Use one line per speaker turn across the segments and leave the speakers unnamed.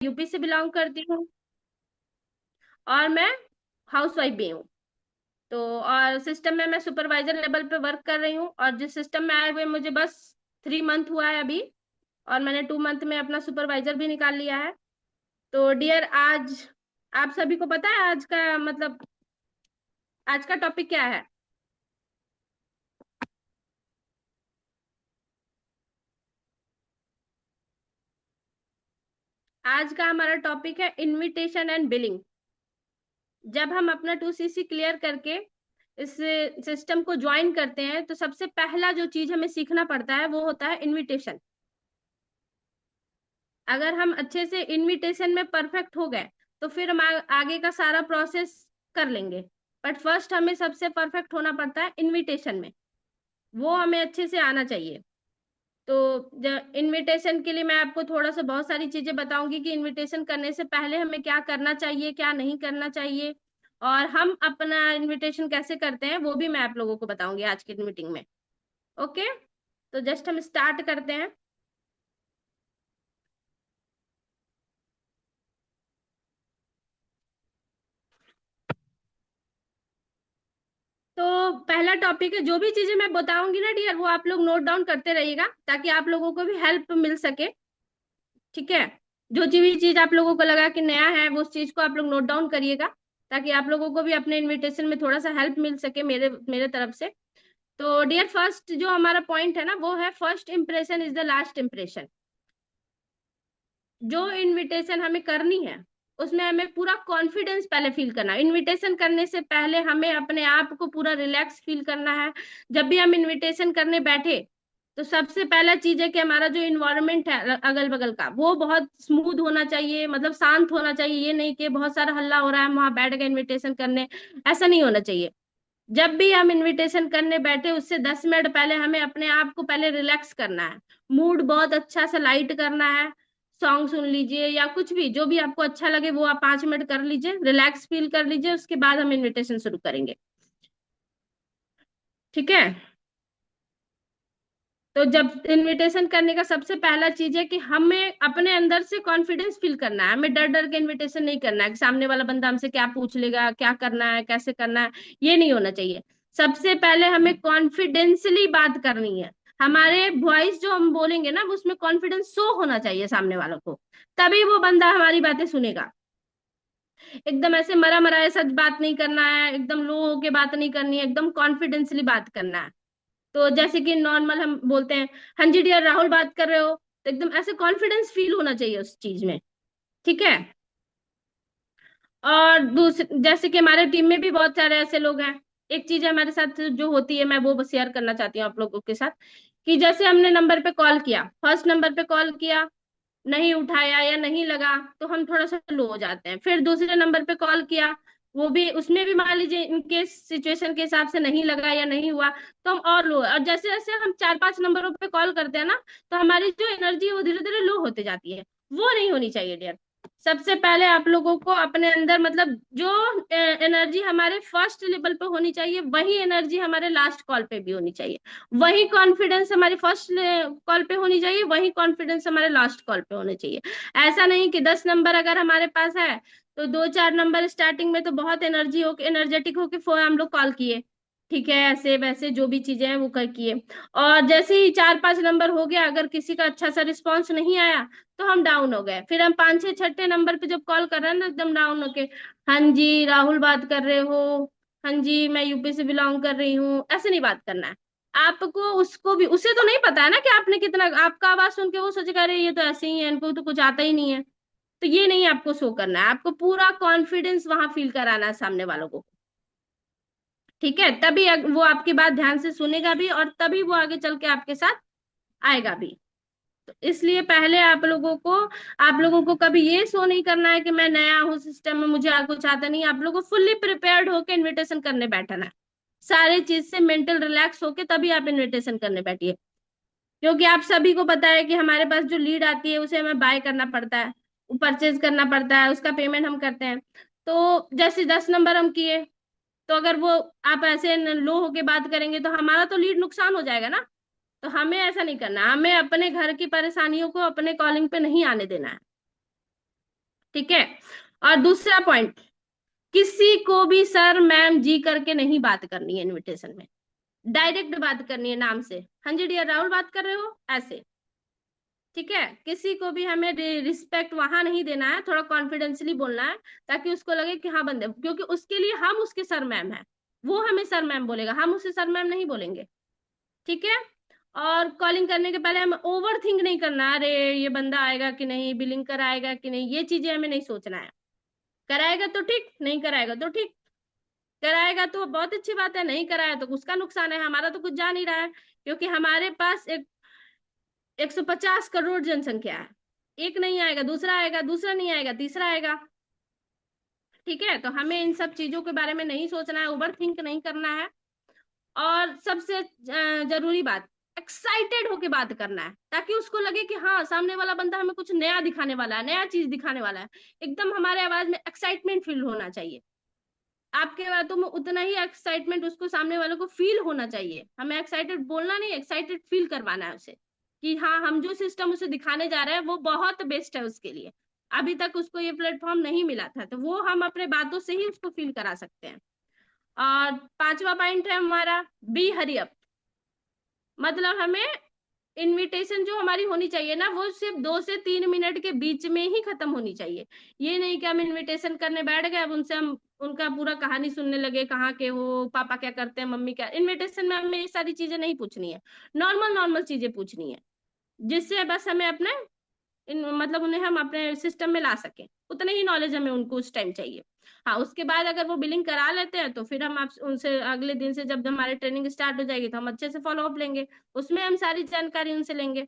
UP से belong करती हूँ और मैं हाउस वाइफ भी हूँ। तो और सिस्टम में मैं सुपरवाइजर लेवल पे वर्क कर रही हूँ, और जिस सिस्टम में आए हुए मुझे बस 3 मंथ हुआ है अभी, और मैंने 2 मंथ में अपना सुपरवाइजर भी निकाल लिया है। तो डियर, आज आप सभी को पता है आज का मतलब आज का टॉपिक क्या है? आज का हमारा टॉपिक है इनविटेशन एंड बिलिंग। जब हम अपना 2CC क्लियर करके इस सिस्टम को ज्वाइन करते हैं तो सबसे पहला जो चीज हमें सीखना पड़ता है वो होता है इनविटेशन। अगर हम अच्छे से इनविटेशन में परफेक्ट हो गए तो फिर हम आगे का सारा प्रोसेस कर लेंगे। बट फर्स्ट हमें सबसे परफेक्ट होना पड़ता है इनविटेशन में, वो हमें अच्छे से आना चाहिए। तो इनविटेशन के लिए मैं आपको थोड़ा सा बहुत सारी चीजें बताऊंगी कि इनविटेशन करने से पहले हमें क्या करना चाहिए, क्या नहीं करना चाहिए, और हम अपना इनविटेशन कैसे करते हैं वो भी मैं आप लोगों को बताऊंगी आज की मीटिंग में। ओके, तो जस्ट हम स्टार्ट करते हैं। तो पहला टॉपिक है, जो भी चीजें मैं बताऊंगी ना डियर, वो आप लोग नोट डाउन करते रहिएगा ताकि आप लोगों को भी हेल्प मिल सके। ठीक है? जो भी चीज आप लोगों को लगा कि नया है वो उस चीज को आप लोग नोट डाउन करिएगा, ताकि आप लोगों को भी अपने इनविटेशन में थोड़ा सा हेल्प मिल सके मेरे मेरे तरफ से। तो डियर, फर्स्ट जो हमारा पॉइंट है ना वो है first impression is the last impression. जो इनविटेशन हमें करनी है उसमें हमें पूरा कॉन्फिडेंस पहले फील करना है। इनविटेशन करने से पहले हमें अपने आप को पूरा रिलैक्स फील करना है। जब भी हम इनविटेशन करने बैठे तो सबसे पहला चीज है कि हमारा जो इन्वायरमेंट है अगल बगल का वो बहुत स्मूथ होना चाहिए, मतलब शांत होना चाहिए। ये नहीं कि बहुत सारा हल्ला हो रहा है हम वहां बैठ गए इनविटेशन करने, ऐसा नहीं होना चाहिए। जब भी हम इनविटेशन करने बैठे उससे 10 मिनट पहले हमें अपने आप को पहले रिलैक्स करना है। मूड बहुत अच्छा सा लाइट करना है। सॉन्ग सुन लीजिए या कुछ भी, जो भी आपको अच्छा लगे वो आप 5 मिनट कर लीजिए, रिलैक्स फील कर लीजिए, उसके बाद हम इनविटेशन शुरू करेंगे। ठीक है? तो जब इनविटेशन करने का सबसे पहला चीज है कि हमें अपने अंदर से कॉन्फिडेंस फील करना है। हमें डर डर के इनविटेशन नहीं करना है कि सामने वाला बंदा हमसे क्या पूछ लेगा, क्या करना है, कैसे करना है, ये नहीं होना चाहिए। सबसे पहले हमें कॉन्फिडेंसली बात करनी है। हमारे वॉइस जो हम बोलेंगे ना उसमें कॉन्फिडेंस शो होना चाहिए सामने वालों को, तभी वो बंदा हमारी बातें सुनेगा। एकदम ऐसे मरा मरा ऐसा बात नहीं करना है, एकदम लो होके बात नहीं करनी है, एकदम कॉन्फिडेंसली बात करना है। तो जैसे कि नॉर्मल हम बोलते हैं, हाँ जी डियर राहुल बात कर रहे हो, तो एकदम ऐसे कॉन्फिडेंस फील होना चाहिए उस चीज में। ठीक है? और दूसरे जैसे कि हमारे टीम में भी बहुत सारे ऐसे लोग हैं। एक चीज हमारे साथ जो होती है मैं वो शेयर करना चाहती हूँ आप लोगों के साथ, कि जैसे हमने नंबर पे कॉल किया, फर्स्ट नंबर पे कॉल किया, नहीं उठाया या नहीं लगा तो हम थोड़ा सा लो हो जाते हैं। फिर दूसरे नंबर पे कॉल किया, वो भी उसमें भी मान लीजिए इनके सिचुएशन के हिसाब से नहीं लगा या नहीं हुआ तो हम और लो। और जैसे जैसे हम 4-5 नंबरों पे कॉल करते हैं ना तो हमारी जो एनर्जी है वो धीरे धीरे लो होती जाती है। वो नहीं होनी चाहिए डियर। सबसे पहले आप लोगों को अपने अंदर मतलब जो एनर्जी हमारे फर्स्ट लेवल पे होनी चाहिए वही एनर्जी हमारे लास्ट कॉल पे भी होनी चाहिए। वही कॉन्फिडेंस हमारी फर्स्ट कॉल पे होनी चाहिए, वही कॉन्फिडेंस हमारे लास्ट कॉल पे होने चाहिए। ऐसा नहीं कि 10 नंबर अगर हमारे पास है तो 2-4 नंबर स्टार्टिंग में तो बहुत एनर्जी हो एनर्जेटिक होके फोन हम लोग कॉल किए, ठीक है, ऐसे वैसे जो भी चीजें हैं वो कर किए। और जैसे ही 4-5 नंबर हो गया अगर किसी का अच्छा सा रिस्पॉन्स नहीं आया तो हम डाउन हो गए। फिर हम 5-6 छठे नंबर पे जब कॉल कर रहे हैं ना एकदम डाउन होके, हाँ जी राहुल बात कर रहे हो, हाँ जी मैं यूपी से बिलोंग कर रही हूँ, ऐसे नहीं बात करना है। आपको उसको भी, उसे तो नहीं पता है ना कि आपने कितना, आपका आवाज सुन के वो सोचेगा अरे ये तो ऐसे ही है, इनको तो कुछ आता ही नहीं है। तो ये नहीं आपको शो करना है, आपको पूरा कॉन्फिडेंस वहां फील कराना है सामने वालों को। ठीक है? तभी वो आपकी बात ध्यान से सुनेगा भी और तभी वो आगे चल के आपके साथ आएगा भी। तो इसलिए पहले आप लोगों को कभी ये शो नहीं करना है कि मैं नया हूँ सिस्टम में, मुझे कुछ आता नहीं है। आप लोगों को फुल्ली प्रिपेयर्ड होकर इनविटेशन करने बैठना है। सारे चीज से मेंटल रिलैक्स होके तभी आप इनविटेशन करने बैठिए। क्योंकि आप सभी को पता है कि हमारे पास जो लीड आती है उसे हमें बाय करना पड़ता है, परचेज करना पड़ता है, उसका पेमेंट हम करते हैं। तो जैसे 10 नंबर हम किए तो अगर वो आप ऐसे लो होके बात करेंगे तो हमारा तो लीड नुकसान हो जाएगा ना। तो हमें ऐसा नहीं करना, हमें अपने घर की परेशानियों को अपने कॉलिंग पे नहीं आने देना है। ठीक है। और दूसरा पॉइंट, किसी को भी सर मैम जी करके नहीं बात करनी है इनविटेशन में, डायरेक्ट बात करनी है नाम से। हाँ जी डियर राहुल बात कर रहे हो ऐसे। ठीक है, किसी को भी हमें रिस्पेक्ट वहां नहीं देना है, थोड़ा कॉन्फिडेंसली बोलना है, ताकि उसको लगे कि हाँ बंदे, क्योंकि उसके लिए हम उसके सर मैम है, वो हमें सर मैम बोलेगा, हम उसे सर मैम नहीं बोलेंगे। ठीक है। और कॉलिंग करने के पहले हम ओवर थिंक नहीं करना, अरे ये बंदा आएगा कि नहीं, बिलिंग कराएगा कि नहीं, ये चीजें हमें नहीं सोचना है। कराएगा तो ठीक, नहीं कराएगा तो ठीक। कराएगा तो बहुत अच्छी बात है, नहीं कराया तो उसका नुकसान है, हमारा तो कुछ जा नहीं रहा है, क्योंकि हमारे पास एक 150 करोड़ जनसंख्या है। एक नहीं आएगा दूसरा आएगा, दूसरा नहीं आएगा तीसरा आएगा। ठीक है, तो हमें इन सब चीजों के बारे में नहीं सोचना है, ओवर थिंक नहीं करना है। और सबसे जरूरी बात, एक्साइटेड होके बात करना है, ताकि उसको लगे कि हाँ सामने वाला बंदा हमें कुछ नया दिखाने वाला है, नया चीज दिखाने वाला है। एकदम हमारे आवाज में एक्साइटमेंट फील होना चाहिए, आपके बातों में उतना ही एक्साइटमेंट उसको सामने वाले को फील होना चाहिए। हमें एक्साइटेड बोलना नहीं, एक्साइटेड फील करवाना है उसे, कि हाँ हम जो सिस्टम उसे दिखाने जा रहे हैं वो बहुत बेस्ट है उसके लिए। अभी तक उसको ये प्लेटफॉर्म नहीं मिला था, तो वो हम अपने बातों से ही उसको फील करा सकते हैं। और पांचवा पॉइंट है हमारा, बी हरी अप। मतलब हमें इनविटेशन जो हमारी होनी चाहिए ना, वो सिर्फ 2 से 3 मिनट के बीच में ही खत्म होनी चाहिए। ये नहीं कि हम इनविटेशन करने बैठ गए, अब उनसे हम उनका पूरा कहानी सुनने लगे, कहाँ के हो, पापा क्या करते हैं, मम्मी क्या। इनविटेशन में हमें ये सारी चीजें नहीं पूछनी है, नॉर्मल नॉर्मल चीजें पूछनी है, जिससे बस हमें अपने मतलब उन्हें हम अपने सिस्टम में ला सके, उतने ही नॉलेज हमें उनको उस टाइम चाहिए। हाँ, उसके बाद अगर वो बिलिंग करा लेते हैं तो फिर हम आप उनसे अगले दिन से जब हमारी ट्रेनिंग स्टार्ट हो जाएगी तो हम अच्छे से फॉलो अप लेंगे, उसमें हम सारी जानकारी उनसे लेंगे।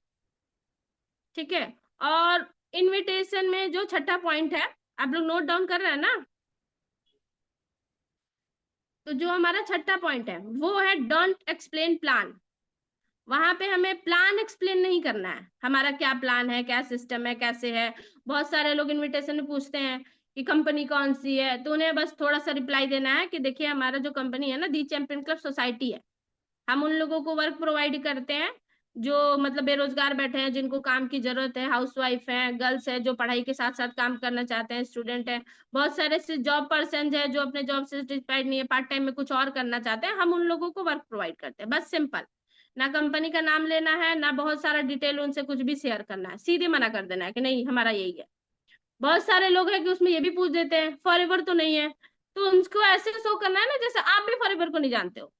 ठीक है। और इनविटेशन में जो छठा पॉइंट है, आप लोग नोट डाउन कर रहे हैं ना? तो जो हमारा छठा पॉइंट है वो है डोंट एक्सप्लेन प्लान। वहां पे हमें प्लान एक्सप्लेन नहीं करना है, हमारा क्या प्लान है, क्या सिस्टम है, कैसे है। बहुत सारे लोग इनविटेशन में पूछते हैं कि कंपनी कौन सी है, तो उन्हें बस थोड़ा सा रिप्लाई देना है कि देखिए हमारा जो कंपनी है ना, दी चैंपियन क्लब सोसाइटी है। हम उन लोगों को वर्क प्रोवाइड करते हैं जो मतलब बेरोजगार बैठे हैं, जिनको काम की जरूरत है, हाउसवाइफ है, गर्ल्स है जो पढ़ाई के साथ साथ काम करना चाहते हैं, स्टूडेंट है, बहुत सारे जॉब पर्सन है जो अपने जॉब से सेटिस्फाइड नहीं है, पार्ट टाइम में कुछ और करना चाहते हैं, हम उन लोगों को वर्क प्रोवाइड करते हैं, बस सिंपल। ना कंपनी का नाम लेना है, ना बहुत सारा डिटेल उनसे कुछ भी शेयर करना है, सीधे मना कर देना है कि नहीं हमारा यही है। बहुत सारे लोग हैं कि उसमें ये भी पूछ देते हैं फॉरएवर तो नहीं है, तो उनको ऐसे शो करना है ना जैसे आप भी फॉरएवर को नहीं जानते हो।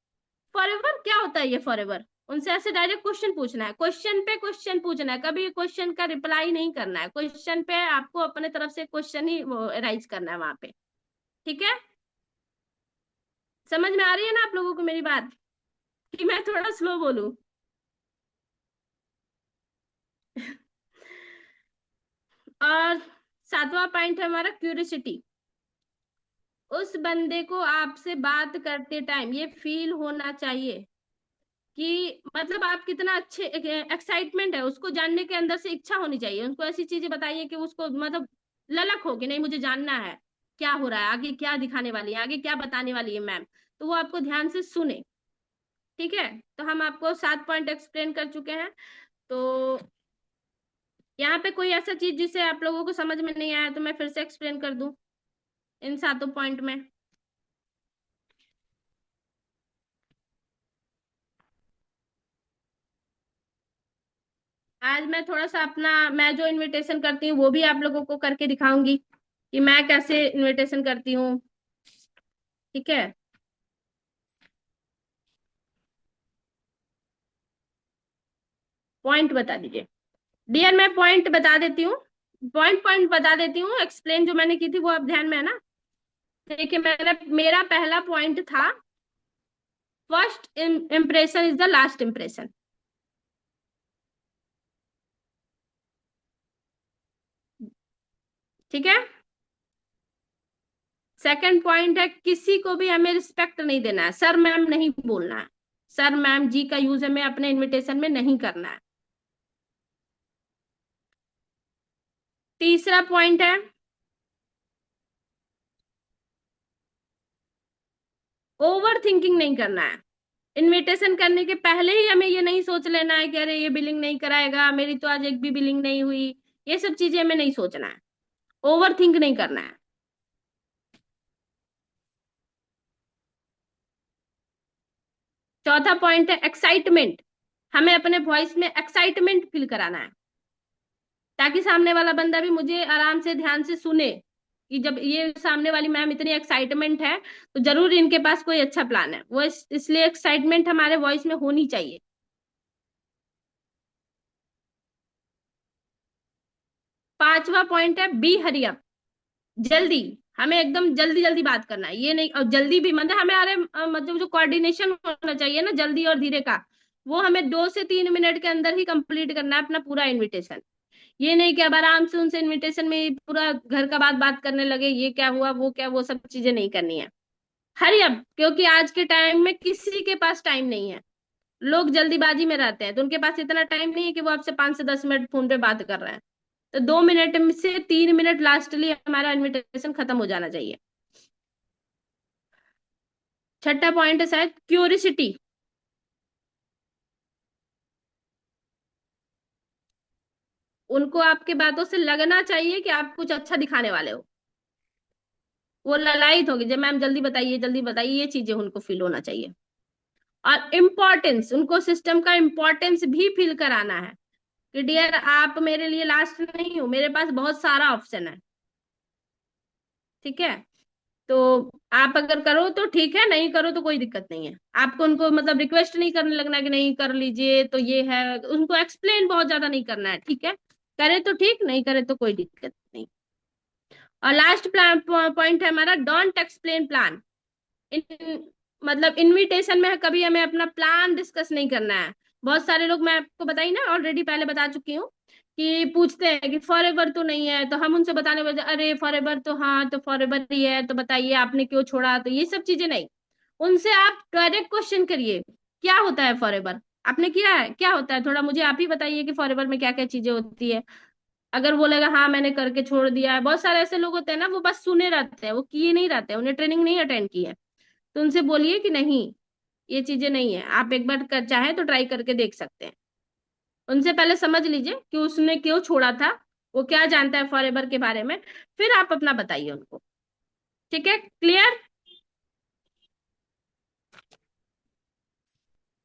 फॉरएवर क्या होता है ये फॉरएवर, उनसे ऐसे डायरेक्ट क्वेश्चन पूछना है, क्वेश्चन पे क्वेश्चन पूछना है, कभी क्वेश्चन का रिप्लाई नहीं करना है, क्वेश्चन पे आपको अपने तरफ से क्वेश्चन ही राइज करना है वहां पे। ठीक है, समझ में आ रही है ना आप लोगों को मेरी बात, कि मैं थोड़ा स्लो बोलूं? और सातवां पॉइंट है हमारा क्यूरियोसिटी। उस बंदे को आपसे बात करते टाइम ये फील होना चाहिए कि मतलब आप कितना अच्छे, एक्साइटमेंट है उसको जानने के, अंदर से इच्छा होनी चाहिए, उनको ऐसी चीजें बताइए कि उसको मतलब ललक हो कि नहीं मुझे जानना है क्या हो रहा है आगे, क्या दिखाने वाली है आगे, क्या बताने वाली है मैम, तो वो आपको ध्यान से सुने। ठीक है, तो हम आपको 7 पॉइंट एक्सप्लेन कर चुके हैं। तो यहाँ पे कोई ऐसा चीज जिसे आप लोगों को समझ में नहीं आया तो मैं फिर से एक्सप्लेन कर दूं इन 7 पॉइंट में। आज मैं थोड़ा सा अपना, मैं जो इनविटेशन करती हूँ वो भी आप लोगों को करके दिखाऊंगी कि मैं कैसे इनविटेशन करती हूँ। ठीक है। पॉइंट बता दीजिए डियर, मैं पॉइंट बता देती हूँ, पॉइंट पॉइंट बता देती हूँ, एक्सप्लेन जो मैंने की थी वो आप ध्यान में है ना? देखिए मैंने, मेरा पहला पॉइंट था first impression is the last impression. ठीक है। सेकंड पॉइंट है किसी को भी हमें रिस्पेक्ट नहीं देना है, सर मैम नहीं बोलना है, सर मैम जी का यूज हमें अपने इनविटेशन में नहीं करना है। तीसरा पॉइंट है ओवर थिंकिंग नहीं करना है। इनविटेशन करने के पहले ही हमें ये नहीं सोच लेना है कि अरे ये बिलिंग नहीं कराएगा, मेरी तो आज एक भी बिलिंग नहीं हुई, ये सब चीजें हमें नहीं सोचना है। ओवर थिंक नहीं करना है। चौथा पॉइंट है एक्साइटमेंट। हमें अपने वॉइस में एक्साइटमेंट फील कराना है, ताकि सामने वाला बंदा भी मुझे आराम से ध्यान से सुने, कि जब ये सामने वाली मैम इतनी एक्साइटमेंट है तो जरूर इनके पास कोई अच्छा प्लान है। वो इसलिए एक्साइटमेंट हमारे वॉइस में होनी चाहिए। पांचवा पॉइंट है बी हरी अप। जल्दी, हमें एकदम जल्दी जल्दी बात करना है, ये नहीं, और जल्दी भी मतलब हमें, अरे मतलब जो कोऑर्डिनेशन होना चाहिए ना जल्दी और धीरे का, वो हमें 2 से 3 मिनट के अंदर ही कंप्लीट करना है अपना पूरा इनविटेशन। ये नहीं कि अब आराम से उनसे इनविटेशन में ही पूरा घर का बात बात करने लगे, ये क्या हुआ वो क्या, वो सब चीजें नहीं करनी है। हरी अब, क्योंकि आज के टाइम में किसी के पास टाइम नहीं है। लोग जल्दीबाजी में रहते हैं, तो उनके पास इतना टाइम नहीं है कि वो आपसे 5 से 10 मिनट फोन पे बात कर रहे हैं। तो 2 मिनट में से 3 मिनट लास्टली हमारा इनविटेशन खत्म हो जाना चाहिए। छठा पॉइंट है शायद क्यूरिसिटी। उनको आपके बातों से लगना चाहिए कि आप कुछ अच्छा दिखाने वाले हो। वो ललायत होगी जब मैम जल्दी बताइए, ये चीजें उनको फील होना चाहिए। और इम्पोर्टेंस, उनको सिस्टम का इम्पोर्टेंस भी फील कराना है, कि डियर आप मेरे लिए लास्ट नहीं हो, मेरे पास बहुत सारा ऑप्शन है। ठीक है, तो आप अगर करो तो ठीक है, नहीं करो तो कोई दिक्कत नहीं है। आपको उनको मतलब रिक्वेस्ट नहीं करने लगना कि नहीं कर लीजिए तो ये है, उनको एक्सप्लेन बहुत ज्यादा नहीं करना है। ठीक है, करे तो ठीक, नहीं करे तो कोई दिक्कत नहीं। और लास्ट प्लान पॉइंट है हमारा डोंट एक्सप्लेन प्लान। इन मतलब इनविटेशन में कभी हमें अपना प्लान डिस्कस नहीं करना है। बहुत सारे लोग, मैं आपको बताई ना ऑलरेडी, पहले बता चुकी हूँ, कि पूछते हैं कि फॉर एवर तो नहीं है, तो हम उनसे बताने लगे अरे फॉर एवर तो हाँ, तो फॉर एवर ही है, तो बताइए आपने क्यों छोड़ा, तो ये सब चीजें नहीं। उनसे आप डायरेक्ट क्वेश्चन करिए, क्या होता है फॉर एवर, आपने किया है, क्या होता है, थोड़ा मुझे आप ही बताइए कि फॉर एवर में क्या क्या चीजें होती है। अगर वो लगा हाँ मैंने करके छोड़ दिया है, बहुत सारे ऐसे लोग होते हैं ना, वो बस सुने रहते हैं, वो किए नहीं रहते हैं, उन्हें ट्रेनिंग नहीं अटेंड की है। तो उनसे बोलिए कि नहीं, ये चीजें नहीं है, आप एक बार कर चाहे तो ट्राई करके देख सकते हैं। उनसे पहले समझ लीजिए कि उसने क्यों छोड़ा था, वो क्या जानता है फॉरएवर के बारे में, फिर आप अपना बताइए उनको। ठीक है, क्लियर।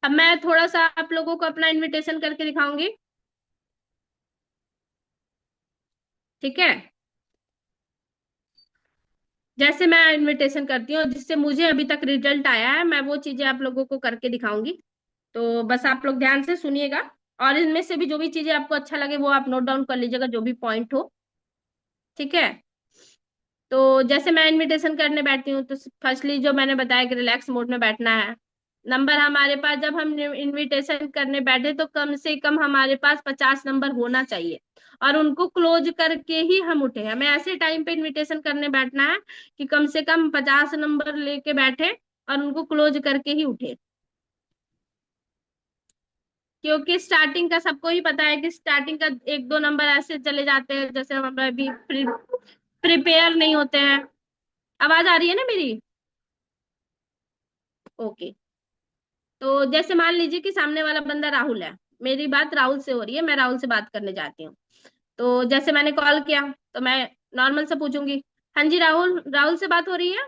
अब मैं थोड़ा सा आप लोगों को अपना इनविटेशन करके दिखाऊंगी। ठीक है, जैसे मैं इनविटेशन करती हूँ, जिससे मुझे अभी तक रिजल्ट आया है, मैं वो चीजें आप लोगों को करके दिखाऊंगी। तो बस आप लोग ध्यान से सुनिएगा, और इनमें से भी जो भी चीजें आपको अच्छा लगे वो आप नोट डाउन कर लीजिएगा, जो भी पॉइंट हो। ठीक है, तो जैसे मैं इनविटेशन करने बैठती हूँ, तो फर्स्टली जो मैंने बताया कि रिलैक्स मोड में बैठना है। नंबर हमारे पास, जब हम इनविटेशन करने बैठे तो कम से कम हमारे पास 50 नंबर होना चाहिए, और उनको क्लोज करके ही हम उठे। हमें ऐसे टाइम पे इनविटेशन करने बैठना है कि कम से कम 50 नंबर लेके बैठे, और उनको क्लोज करके ही उठे। क्योंकि स्टार्टिंग का सबको ही पता है कि स्टार्टिंग का 1-2 नंबर ऐसे चले जाते हैं, जैसे हम अभी प्रिपेयर नहीं होते हैं। आवाज आ रही है ना मेरी? ओके। तो जैसे मान लीजिए कि सामने वाला बंदा राहुल है, मेरी बात राहुल से हो रही है, मैं राहुल से बात करने जाती हूँ। तो जैसे मैंने कॉल किया, तो मैं नॉर्मल से पूछूंगी, हाँ जी राहुल, राहुल से बात हो रही है?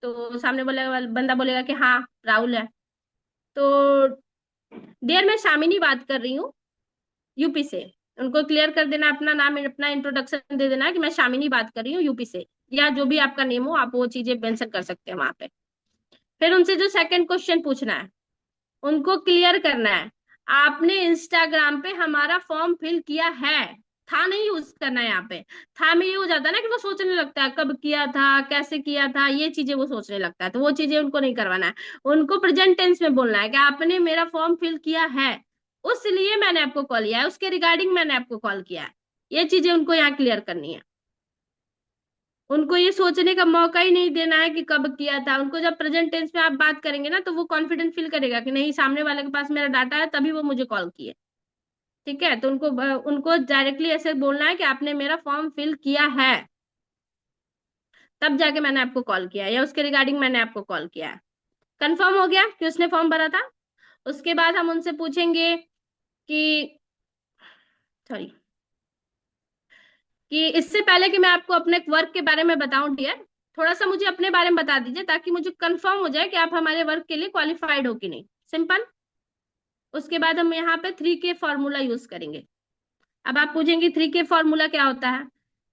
तो सामने बोलेगा, बंदा बोलेगा कि हाँ राहुल है। तो डियर मैं शामिनी बात कर रही हूँ, यूपी से। उनको क्लियर कर देना अपना नाम, अपना इंट्रोडक्शन दे देना कि मैं शामिनी बात कर रही हूँ यूपी से, या जो भी आपका नेम हो आप वो चीजें मेंशन कर सकते हैं वहां पे। फिर उनसे जो सेकंड क्वेश्चन पूछना है, उनको क्लियर करना है, आपने इंस्टाग्राम पे हमारा फॉर्म फिल किया है? था नहीं यूज करना है यहाँ पे। था में ये हो जाता है ना कि वो सोचने लगता है कब किया था, कैसे किया था, ये चीजें वो सोचने लगता है, तो वो चीजें उनको नहीं करवाना है। उनको प्रेजेंट टेंस में बोलना है कि आपने मेरा फॉर्म फिल किया है, उसलिए मैंने आपको कॉल किया है, उसके रिगार्डिंग मैंने आपको कॉल किया है। ये चीजें उनको यहाँ क्लियर करनी है। उनको ये सोचने का मौका ही नहीं देना है कि कब किया था। उनको जब प्रेजेंट टेंस में आप बात करेंगे ना, तो वो कॉन्फिडेंट फील करेगा कि नहीं, सामने वाले के पास मेरा डाटा है तभी वो मुझे कॉल किए। ठीक है, तो उनको उनको डायरेक्टली ऐसे बोलना है कि आपने मेरा फॉर्म फिल किया है, तब जाके मैंने आपको कॉल किया है, या उसके रिगार्डिंग मैंने आपको कॉल किया है। कंफर्म हो गया कि उसने फॉर्म भरा था? उसके बाद हम उनसे पूछेंगे कि, सॉरी, कि इससे पहले कि मैं आपको अपने वर्क के बारे में बताऊं डियर, थोड़ा सा मुझे अपने बारे में बता दीजिए ताकि मुझे कंफर्म हो जाए कि आप हमारे वर्क के लिए क्वालिफाइड हो कि नहीं। सिंपल। उसके बाद हम यहाँ पे 3K फॉर्मूला यूज करेंगे। अब आप पूछेंगे 3K फॉर्मूला क्या होता है।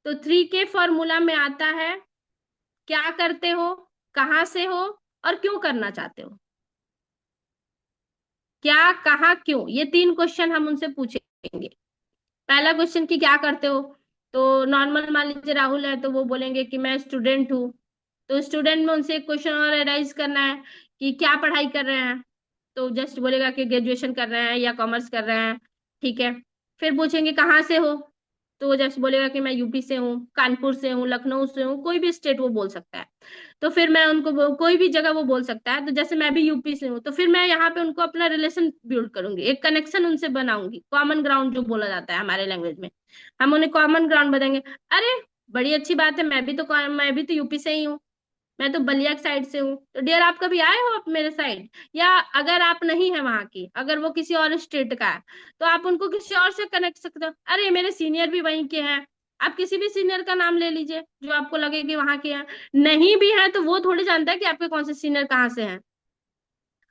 तो 3K फॉर्मूला में आता है क्या करते हो, कहाँ से हो, और क्यों करना चाहते हो। क्या, कहाँ, क्यों, ये तीन क्वेश्चन हम उनसे पूछेंगे। पहला क्वेश्चन कि क्या करते हो। तो नॉर्मल मान लीजिए राहुल है तो वो बोलेंगे कि मैं स्टूडेंट हूँ। तो स्टूडेंट में उनसे एक क्वेश्चन और एराइज करना है कि क्या पढ़ाई कर रहे हैं। तो जस्ट बोलेगा कि ग्रेजुएशन कर रहे हैं या कॉमर्स कर रहे हैं। ठीक है। फिर पूछेंगे कहाँ से हो। तो वो जस्ट बोलेगा कि मैं यूपी से हूँ, कानपुर से हूँ, लखनऊ से हूँ, कोई भी स्टेट वो बोल सकता है। तो फिर मैं उनको कोई भी जगह वो बोल सकता है। तो जैसे मैं भी यूपी से हूँ तो फिर मैं यहाँ पे उनको अपना रिलेशन बिल्ड करूंगी, एक कनेक्शन उनसे बनाऊंगी, कॉमन ग्राउंड जो बोला जाता है हमारे लैंग्वेज में। हम उन्हें कॉमन ग्राउंड बताएंगे। अरे बड़ी अच्छी बात है, मैं भी तो यूपी से ही हूँ। मैं तो बलिया साइड से हूँ। तो डियर आप कभी आए हो आप मेरे साइड, या अगर आप नहीं है वहां की, अगर वो किसी और स्टेट का है, तो आप उनको किसी और से कनेक्ट सकते हो। अरे मेरे सीनियर भी वहीं के हैं। आप किसी भी सीनियर का नाम ले लीजिए जो आपको लगे कि वहां के हैं। नहीं भी है तो वो थोड़ी जानता है कि आपके कौन से सीनियर कहाँ से हैं।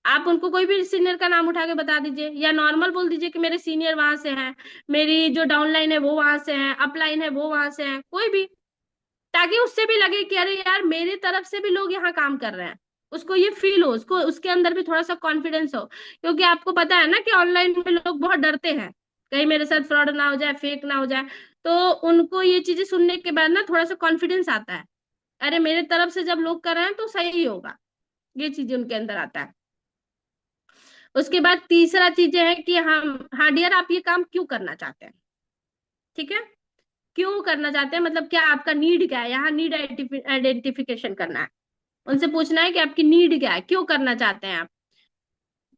आप उनको कोई भी सीनियर का नाम उठा के बता दीजिए, या नॉर्मल बोल दीजिए कि मेरे सीनियर वहां से हैं, मेरी जो डाउनलाइन है वो वहां से है, अपलाइन है वो वहां से है, कोई भी। ताकि उससे भी लगे कि अरे यार मेरी तरफ से भी लोग यहाँ काम कर रहे हैं। उसको ये फील हो, उसको उसके अंदर भी थोड़ा सा कॉन्फिडेंस हो। क्योंकि आपको पता है ना कि ऑनलाइन में लोग बहुत डरते हैं, कहीं मेरे साथ फ्रॉड ना हो जाए, फेक ना हो जाए। तो उनको ये चीजें सुनने के बाद ना थोड़ा सा कॉन्फिडेंस आता है। अरे मेरे तरफ से जब लोग कर रहे हैं तो सही ही होगा। ये चीजें उनके अंदर आता है। उसके बाद तीसरा चीजें है कि हम, हाँ डियर आप ये काम क्यों करना चाहते हैं। ठीक है। क्यों करना चाहते हैं मतलब क्या आपका नीड क्या है, यहाँ नीड आइडेंटिफिकेशन करना है। उनसे पूछना है कि आपकी नीड क्या है, क्यों करना चाहते हैं आप।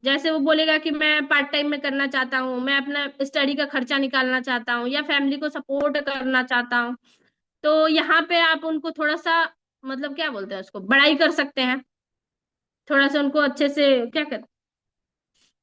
जैसे वो बोलेगा कि मैं पार्ट टाइम में करना चाहता हूँ, मैं अपना स्टडी का खर्चा निकालना चाहता हूँ, या फैमिली को सपोर्ट करना चाहता हूँ। तो यहाँ पे आप उनको थोड़ा सा, मतलब क्या बोलते हैं उसको, बड़ाई कर सकते हैं। थोड़ा सा उनको अच्छे से क्या कर,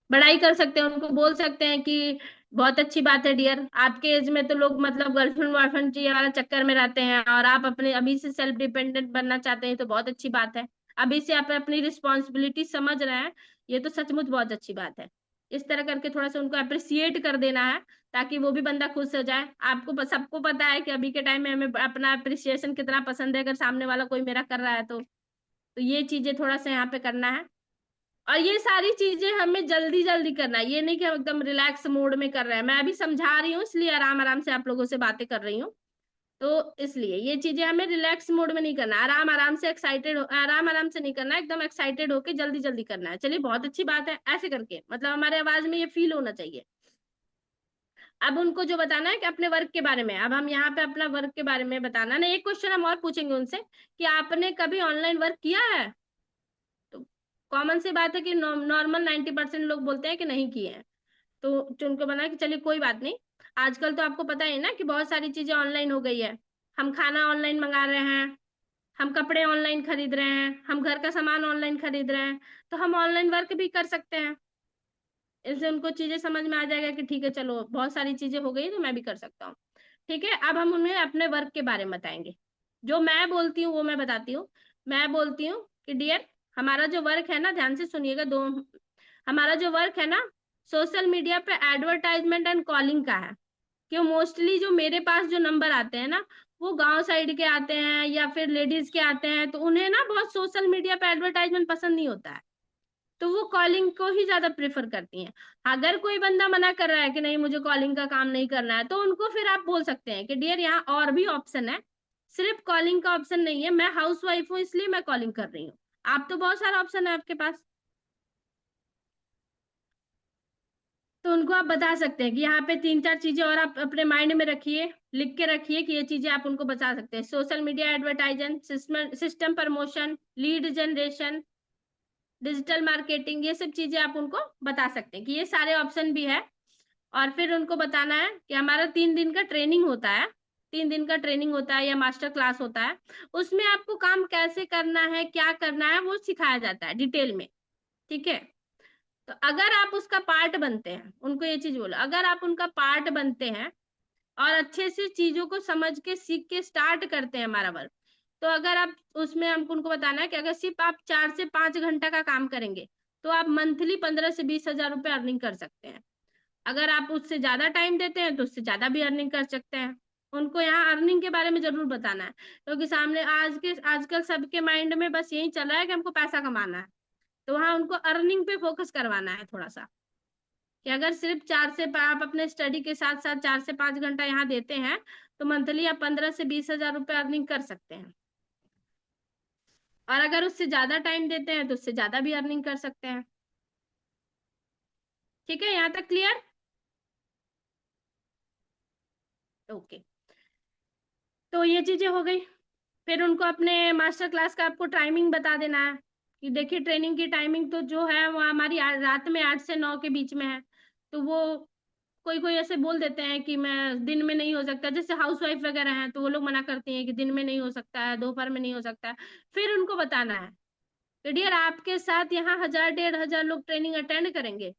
बड़ाई कर सकते हैं, उनको बोल सकते हैं कि बहुत अच्छी बात है डियर, आपके एज में तो लोग मतलब गर्लफ्रेंड बॉयफ्रेंड चाहिए वाला चक्कर में रहते हैं, और आप अपने अभी से सेल्फ डिपेंडेंट बनना चाहते हैं, तो बहुत अच्छी बात है। अभी से आप अपनी रिस्पॉन्सिबिलिटी समझ रहे हैं, ये तो सचमुच बहुत अच्छी बात है। इस तरह करके थोड़ा सा उनको अप्रिसिएट कर देना है, ताकि वो भी बंदा खुश हो जाए। आपको सबको पता है कि अभी के टाइम में हमें अपना अप्रिसिएशन कितना पसंद है, अगर सामने वाला कोई मेरा कर रहा है तो ये चीजें थोड़ा सा यहाँ पे करना है। और ये सारी चीजें हमें जल्दी जल्दी करना है, ये नहीं कि हम एकदम रिलैक्स मोड में कर रहे हैं। मैं अभी समझा रही हूँ इसलिए आराम आराम से आप लोगों से बातें कर रही हूँ। तो इसलिए ये चीजें हमें रिलैक्स मोड में नहीं करना, आराम आराम से एक्साइटेड हो, आराम आराम से नहीं करना है, एकदम एक्साइटेड होके जल्दी जल्दी करना है। चलिए बहुत अच्छी बात है, ऐसे करके मतलब हमारे आवाज में ये फील होना चाहिए। अब उनको जो बताना है कि अपने वर्क के बारे में, अब हम यहाँ पे अपना वर्क के बारे में बताना ना, एक क्वेश्चन हम और पूछेंगे उनसे कि आपने कभी ऑनलाइन वर्क किया है। तो कॉमन सी बात है कि नॉर्मल 90% लोग बोलते हैं कि नहीं किए हैं। तो उनको बना कि चलिए कोई बात नहीं। आजकल तो आपको पता है ना कि बहुत सारी चीजें ऑनलाइन हो गई है। हम खाना ऑनलाइन मंगा रहे हैं, हम कपड़े ऑनलाइन खरीद रहे हैं, हम घर का सामान ऑनलाइन खरीद रहे हैं। तो हम ऑनलाइन वर्क भी कर सकते हैं। इससे उनको चीजें समझ में आ जाएगा कि ठीक है चलो बहुत सारी चीजें हो गई तो मैं भी कर सकता हूँ। ठीक है। अब हम उन्हें अपने वर्क के बारे में बताएंगे। जो मैं बोलती हूँ वो मैं बताती हूँ। मैं बोलती हूँ कि डियर, हमारा जो वर्क है ना, ध्यान से सुनिएगा दो, हमारा जो वर्क है ना, सोशल मीडिया पे एडवर्टाइजमेंट एंड कॉलिंग का है। क्यों, मोस्टली जो मेरे पास जो नंबर आते हैं ना, वो गांव साइड के आते हैं या फिर लेडीज के आते हैं, तो उन्हें ना बहुत सोशल मीडिया पे एडवर्टाइजमेंट पसंद नहीं होता है। तो वो कॉलिंग को ही ज्यादा प्रेफर करती हैं। अगर कोई बंदा मना कर रहा है कि नहीं मुझे कॉलिंग का काम नहीं करना है, तो उनको फिर आप बोल सकते हैं कि डियर यहाँ और भी ऑप्शन है, सिर्फ कॉलिंग का ऑप्शन नहीं है, मैं हाउस वाइफ हूँ इसलिए मैं कॉलिंग कर रही हूँ। आप तो बहुत सारा ऑप्शन है आपके पास। तो उनको आप बता सकते हैं कि यहाँ पे तीन चार चीजें और आप अपने माइंड में रखिए, लिख के रखिए कि ये चीजें आप उनको बता सकते हैं। Social media advertising, system promotion, lead generation, digital marketing, ये सब चीजें आप उनको बता सकते हैं कि ये सारे ऑप्शन भी है। और फिर उनको बताना है कि हमारा 3 दिन का ट्रेनिंग होता है, 3 दिन का ट्रेनिंग होता है या मास्टर क्लास होता है। उसमें आपको काम कैसे करना है, क्या करना है, वो सिखाया जाता है डिटेल में। ठीक है। तो अगर आप उसका पार्ट बनते हैं, उनको ये चीज बोलो, अगर आप उनका पार्ट बनते हैं और अच्छे से चीजों को समझ के सीख के स्टार्ट करते हैं हमारा वर्क। तो अगर आप उसमें हमको उनको बताना है कि अगर सिर्फ आप 4 से 5 घंटा का काम करेंगे तो आप मंथली 15 से 20 हजार रुपये अर्निंग कर सकते हैं। अगर आप उससे ज्यादा टाइम देते हैं तो उससे ज्यादा भी अर्निंग कर सकते हैं। उनको यहाँ अर्निंग के बारे में जरूर बताना है, क्योंकि सामने आजकल सबके माइंड में बस यही चल रहा है कि हमको पैसा कमाना है। तो वहाँ उनको अर्निंग पे फोकस करवाना है थोड़ा सा, कि अगर सिर्फ आप अपने स्टडी के साथ साथ 4 से 5 घंटा यहाँ देते हैं तो मंथली आप 15 से 20 हजार रुपये अर्निंग कर सकते हैं। और अगर उससे ज्यादा टाइम देते हैं तो उससे ज्यादा भी अर्निंग कर सकते हैं। ठीक है, यहाँ तक क्लियर? ओके। तो ये चीजें हो गई। फिर उनको अपने मास्टर क्लास का आपको टाइमिंग बता देना है कि देखिए ट्रेनिंग की टाइमिंग तो जो है वो हमारी रात में 8 से 9 के बीच में है। तो वो कोई कोई ऐसे बोल देते हैं कि मैं दिन में नहीं हो सकता, जैसे हाउस वाइफ वगैरह हैं तो वो लोग मना करती हैं कि दिन में नहीं हो सकता है, दोपहर में नहीं हो सकता है। फिर उनको बताना है कि डियर आपके साथ यहाँ 1000 1,500 लोग ट्रेनिंग अटेंड करेंगे,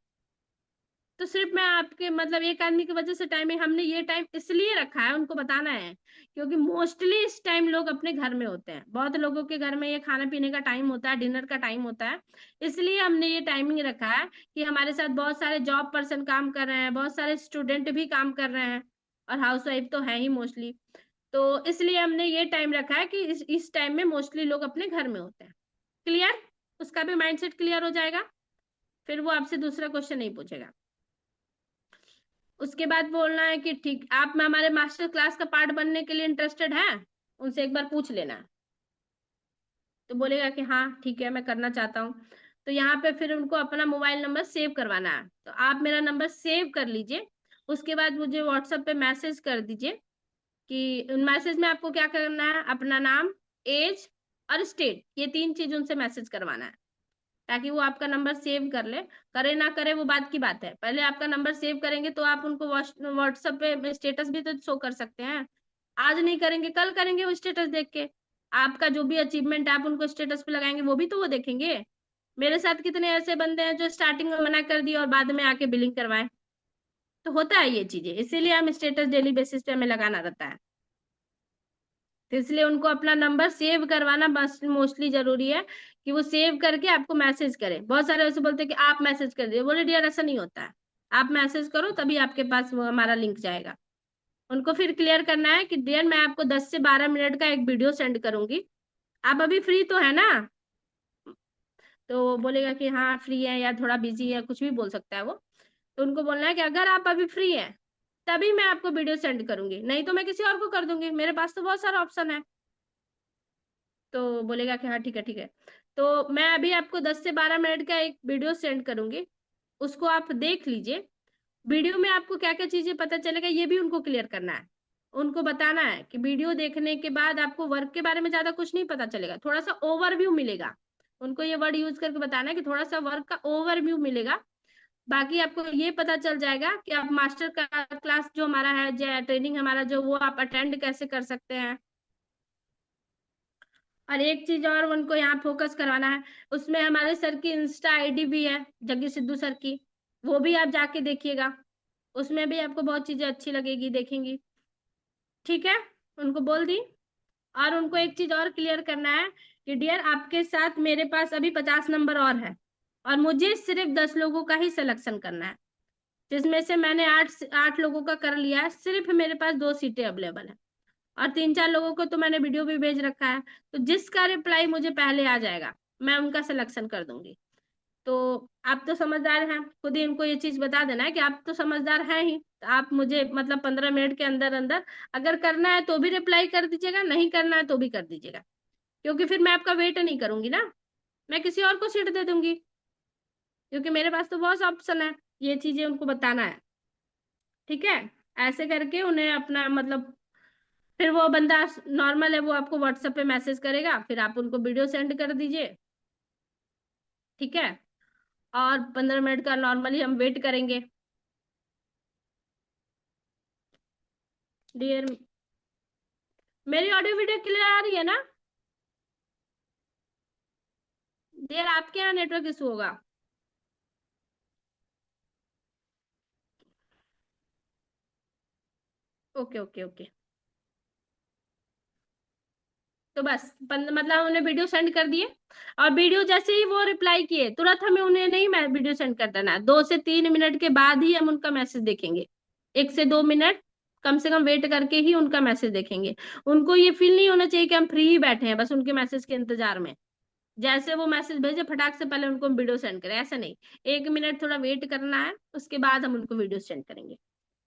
तो सिर्फ मैं आपके मतलब एक आदमी की वजह से टाइमिंग हमने ये टाइम इसलिए रखा है, उनको बताना है। क्योंकि मोस्टली इस टाइम लोग अपने घर में होते हैं, बहुत लोगों के घर में ये खाने पीने का टाइम होता है, डिनर का टाइम होता है। इसलिए हमने ये टाइमिंग रखा है कि हमारे साथ बहुत सारे जॉब पर्सन काम कर रहे हैं, बहुत सारे स्टूडेंट भी काम कर रहे हैं, और हाउस वाइफ तो है ही मोस्टली। तो इसलिए हमने ये टाइम रखा है कि इस टाइम में मोस्टली लोग अपने घर में होते हैं। क्लियर? उसका भी माइंडसेट क्लियर हो जाएगा, फिर वो आपसे दूसरा क्वेश्चन नहीं पूछेगा। उसके बाद बोलना है कि ठीक आप में हमारे मास्टर क्लास का पार्ट बनने के लिए इंटरेस्टेड हैं, उनसे एक बार पूछ लेना है। तो बोलेगा कि हाँ ठीक है मैं करना चाहता हूँ। तो यहाँ पे फिर उनको अपना मोबाइल नंबर सेव करवाना है, तो आप मेरा नंबर सेव कर लीजिए। उसके बाद मुझे व्हाट्सएप पे मैसेज कर दीजिए कि मैसेज में आपको क्या करना है, अपना नाम, एज और स्टेट, ये 3 चीज उनसे मैसेज करवाना है, ताकि वो आपका नंबर सेव कर ले। करे ना करे वो बात की बात है, पहले आपका नंबर सेव करेंगे तो आप उनको व्हाट्सएप पे स्टेटस भी तो शो कर सकते हैं। आज नहीं करेंगे कल करेंगे वो स्टेटस देख के, आपका जो भी अचीवमेंट आप उनको स्टेटस पे लगाएंगे वो भी तो वो देखेंगे। मेरे साथ कितने ऐसे बंदे हैं जो स्टार्टिंग में मना कर दिए और बाद में आके बिलिंग करवाए। तो होता है ये चीजें, इसीलिए हम स्टेटस डेली बेसिस पे हमें लगाना रहता है। तो इसलिए उनको अपना नंबर सेव करवाना बस मोस्टली जरूरी है, कि वो सेव करके आपको मैसेज करे। बहुत सारे ऐसे बोलते हैं कि आप मैसेज कर दिए, बोले डियर ऐसा नहीं होता है, आप मैसेज करो तभी आपके पास वो हमारा लिंक जाएगा। उनको फिर क्लियर करना है कि डियर मैं आपको 10 से 12 मिनट का एक वीडियो सेंड करूंगी, आप अभी फ्री तो है ना? तो वो बोलेगा कि हाँ फ्री है या थोड़ा बिजी है, कुछ भी बोल सकता है वो। तो उनको बोलना है कि अगर आप अभी फ्री हैं तभी मैं आपको वीडियो सेंड करूंगी, नहीं तो मैं किसी और को कर दूंगी, मेरे पास तो बहुत सारा ऑप्शन है। तो बोलेगा कि हाँ ठीक है ठीक है। तो मैं अभी आपको 10 से 12 मिनट का एक वीडियो सेंड करूंगी, उसको आप देख लीजिए। वीडियो में आपको क्या क्या चीजें पता चलेगा ये भी उनको क्लियर करना है। उनको बताना है कि वीडियो देखने के बाद आपको वर्क के बारे में ज्यादा कुछ नहीं पता चलेगा, थोड़ा सा ओवरव्यू मिलेगा। उनको ये वर्ड यूज करके बताना है कि थोड़ा सा वर्क का ओवरव्यू मिलेगा। बाकी आपको ये पता चल जाएगा कि आप मास्टर का क्लास जो हमारा है, जो ट्रेनिंग हमारा जो, वो आप अटेंड कैसे कर सकते हैं। और एक चीज और उनको यहाँ फोकस करवाना है, उसमें हमारे सर की इंस्टा आईडी भी है, जग्गी सिद्धू सर की, वो भी आप जाके देखिएगा। उसमें भी आपको बहुत चीजें अच्छी लगेगी, देखेंगी। ठीक है, उनको बोल दी। और उनको एक चीज और क्लियर करना है कि डियर आपके साथ मेरे पास अभी 50 नंबर और है, और मुझे सिर्फ 10 लोगों का ही सिलेक्शन करना है, जिसमें से मैंने 8 8 लोगों का कर लिया है, सिर्फ मेरे पास 2 सीटें अवेलेबल है। और 3 4 लोगों को तो मैंने वीडियो भी भेज रखा है, तो जिसका रिप्लाई मुझे पहले आ जाएगा मैं उनका सिलेक्शन कर दूंगी। तो आप तो समझदार हैं, खुद ही इनको ये चीज बता देना है कि आप तो समझदार हैं ही, तो आप मुझे मतलब 15 मिनट के अंदर अंदर अगर करना है तो भी रिप्लाई कर दीजिएगा, नहीं करना है तो भी कर दीजिएगा। क्योंकि फिर मैं आपका वेट नहीं करूंगी ना, मैं किसी और को सीट दे दूंगी, क्योंकि मेरे पास तो बहुत ऑप्शन है। ये चीजें उनको बताना है। ठीक है, ऐसे करके उन्हें अपना मतलब, फिर वो बंदा नॉर्मल है वो आपको व्हाट्सएप पे मैसेज करेगा, फिर आप उनको वीडियो सेंड कर दीजिए। ठीक है, और 15 मिनट का नॉर्मली हम वेट करेंगे। डियर, मेरी ऑडियो वीडियो क्लियर आ रही है ना? डियर आपके यहाँ नेटवर्क इशू होगा। Okay okay okay. तो बस मतलब उन्हें वीडियो सेंड कर दिए, और वीडियो जैसे ही वो रिप्लाई किए तुरंत हमें उन्हें नहीं वीडियो सेंड कर देना है, 2 से 3 मिनट के बाद ही हम उनका मैसेज देखेंगे। 1 से 2 मिनट कम से कम वेट करके ही उनका मैसेज देखेंगे। उनको ये फील नहीं होना चाहिए कि हम फ्री ही बैठे हैं बस उनके मैसेज के इंतजार में। जैसे वो मैसेज भेजे फटाक से पहले उनको वीडियो सेंड करें, ऐसा नहीं। 1 मिनट थोड़ा वेट करना है, उसके बाद हम उनको वीडियो सेंड करेंगे।